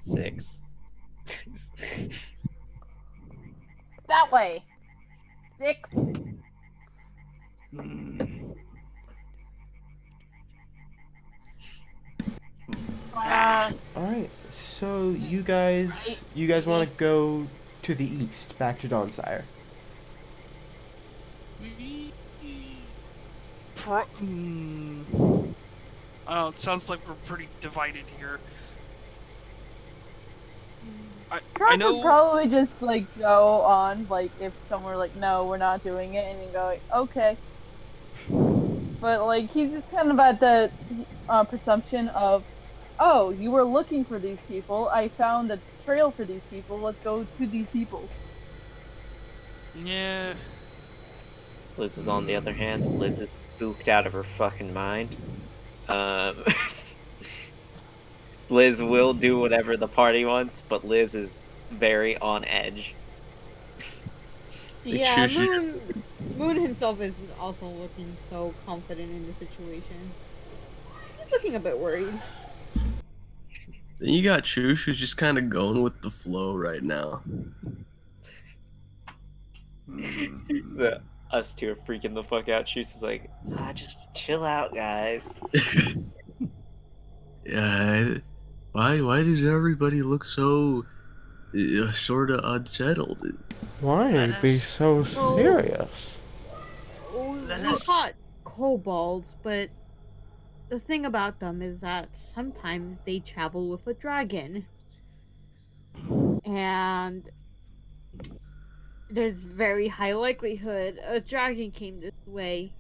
E: 6.
F: That way. 6.
C: Alright, so you guys want to go to the east, back to Donsire.
D: I don't know, it sounds like we're pretty divided here. I
F: Trash
D: know.
F: would probably just like go on, like if someone were like, no, we're not doing it, and you go like, okay. But like he's just kind of at the presumption of, oh, you were looking for these people. I found a trail for these people. Let's go to these people.
D: Yeah.
E: Liz is on the other hand. Liz is spooked out of her fucking mind. Liz will do whatever the party wants, but Liz is very on edge.
A: Yeah, Moon himself is also looking so confident in the situation. He's looking a bit worried.
B: Then you got Shush, who's just kind of going with the flow right now.
E: Us two are freaking the fuck out. Choose is like, just chill out, guys.
B: Yeah, why does everybody look so sort of unsettled?
C: Why be so serious?
A: We caught kobolds, but the thing about them is that sometimes they travel with a dragon. And there's very high likelihood a dragon came this way.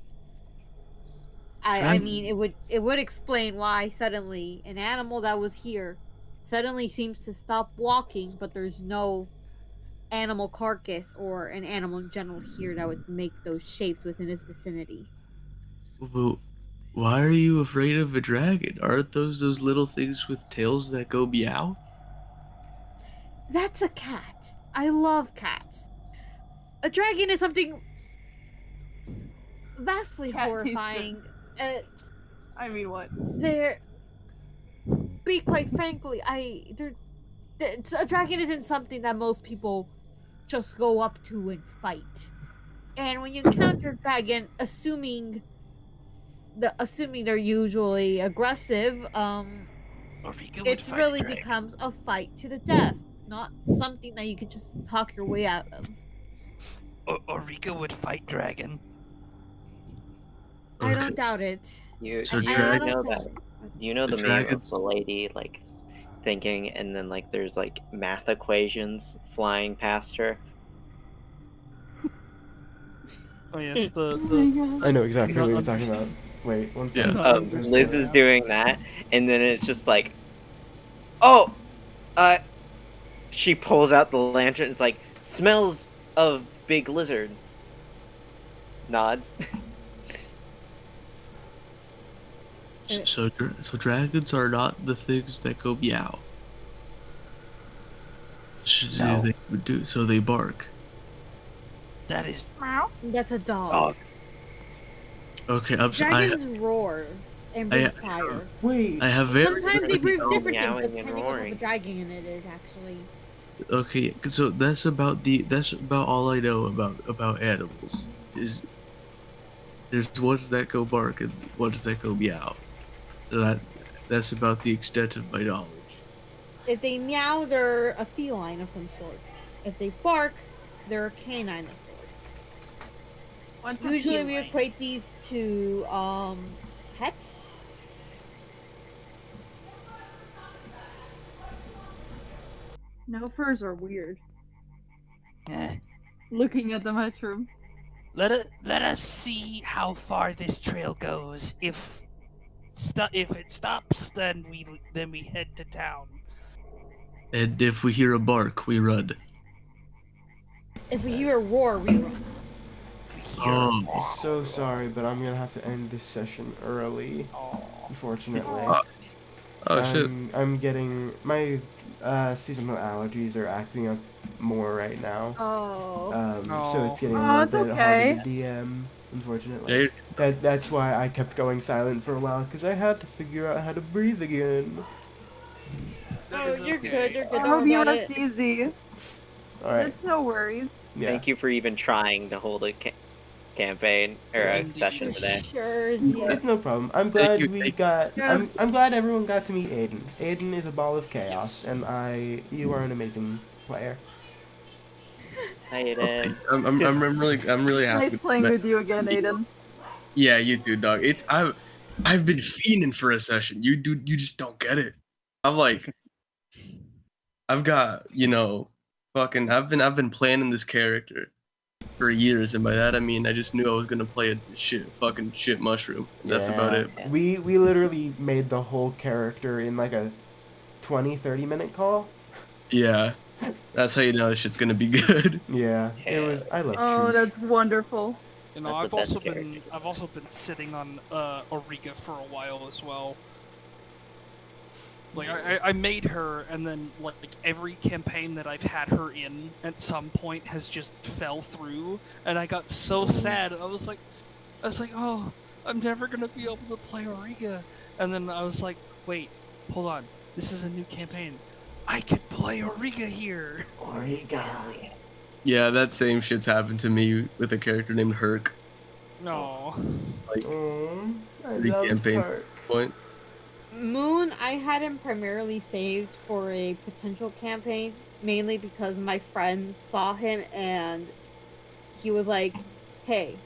A: I mean, it would explain why suddenly an animal that was here suddenly seems to stop walking, but there's no animal carcass or an animal in general here that would make those shapes within its vicinity.
B: Well, why are you afraid of a dragon? Aren't those little things with tails that go meow?
A: That's a cat. I love cats. A dragon is something vastly
F: Cat
A: horrifying.
F: I mean, what?
A: There, be quite frankly, a dragon isn't something that most people just go up to and fight. And when you encounter a dragon, assuming they're usually aggressive,
H: Ulrika would
A: it
H: fight a
A: really
H: dragon.
A: becomes a fight to the death, not something that you can just talk your way out of.
H: Ulrika would fight dragon.
A: I
B: Okay.
A: don't doubt it.
B: So
E: You
B: dragon-
E: know that? Do you know the meme
B: dragons-
E: of the lady like thinking, and then like there's like math equations flying past her?
D: Oh yes,
F: Oh my god.
C: I know exactly what
D: Not
C: you're talking about.
D: understand.
C: Wait, one
B: Yeah.
C: second.
E: Liz is doing that, and then it's just like, oh, she pulls out the lantern. It's like smells of big lizard. Nods.
B: So dragons are not the things that go meow.
D: No.
B: So they bark.
H: That is
A: That's a dog.
H: dog.
B: Okay,
A: Dragons roar and breathe fire.
C: Wait.
B: I have very
A: Sometimes they breathe different things
E: meowing and
A: depending on what
E: roaring.
A: dragon it is, actually.
B: okay. So that's about all I know about animals. Is there's ones that go bark and ones that go meow. So that's about the extent of my knowledge.
A: If they meow, they're a feline of some sort. If they bark, they're a canine of sort.
F: What's a
A: Usually we
F: feline?
A: equate these to pets.
F: No furs are weird.
H: Eh.
F: Looking at the mushroom.
H: Let us see how far this trail goes. If it stops, then we head to town.
B: And if we hear a bark, we run.
A: If we hear a roar, we run.
H: If we hear
B: Oh,
C: So sorry, but I'm gonna have to end this session early. Unfortunately.
B: oh shit.
C: I'm getting my seasonal allergies are acting up more right now.
A: Oh.
C: So it's getting
F: Oh,
C: a
F: it's
C: little bit
F: okay.
C: harder to DM, unfortunately.
B: Hey,
C: That's why I kept going silent for a while, because I had to figure out how to breathe again.
A: Oh, you're good. You're good.
F: I
A: Don't
F: hope you
A: worry about
F: rest
A: it.
F: easy.
C: Alright,
F: It's no worries.
C: yeah.
E: Thank you for even trying to hold a campaign or a
H: Indeed.
E: session today.
A: Sure.
C: It's no problem. I'm glad
B: you,
C: we
B: thank
C: got.
A: Yeah.
C: I'm glad everyone got to meet Aiden. Aiden is a ball of chaos, and you are an amazing player.
E: Hi, Aiden.
B: I'm really happy.
F: Nice playing with you again, Aiden.
B: Yeah, you too, dog. I've been fiending for a session. You just don't get it. I've got, fucking I've been planning this character for years, and by that I mean I just knew I was gonna play a fucking shit mushroom. And that's about
C: Yeah.
B: it.
E: Yeah.
C: We literally made the whole character in like a 20-30 minute call.
B: Yeah. That's how you know this shit's gonna be good.
C: Yeah, it
E: Yeah.
C: was. I love
F: Oh,
C: Truth.
F: that's wonderful.
D: You know,
E: That's
D: I've
E: the best
D: also been
E: character.
D: I've also been sitting on Ulrika for a while as well. Like I made her, and then like every campaign that I've had her in at some point has just fell through, and I got so sad. I was like, oh, I'm never gonna be able to play Ulrika. And then I was like, wait, hold on, this is a new campaign. I could play Ulrika here.
B: Yeah, that same shit's happened to me with a character named Herc.
D: No.
C: I
B: Three
C: love
B: campaigns.
C: Park.
B: Point.
A: Moon, I had him primarily saved for a potential campaign, mainly because my friend saw him and he was like, hey,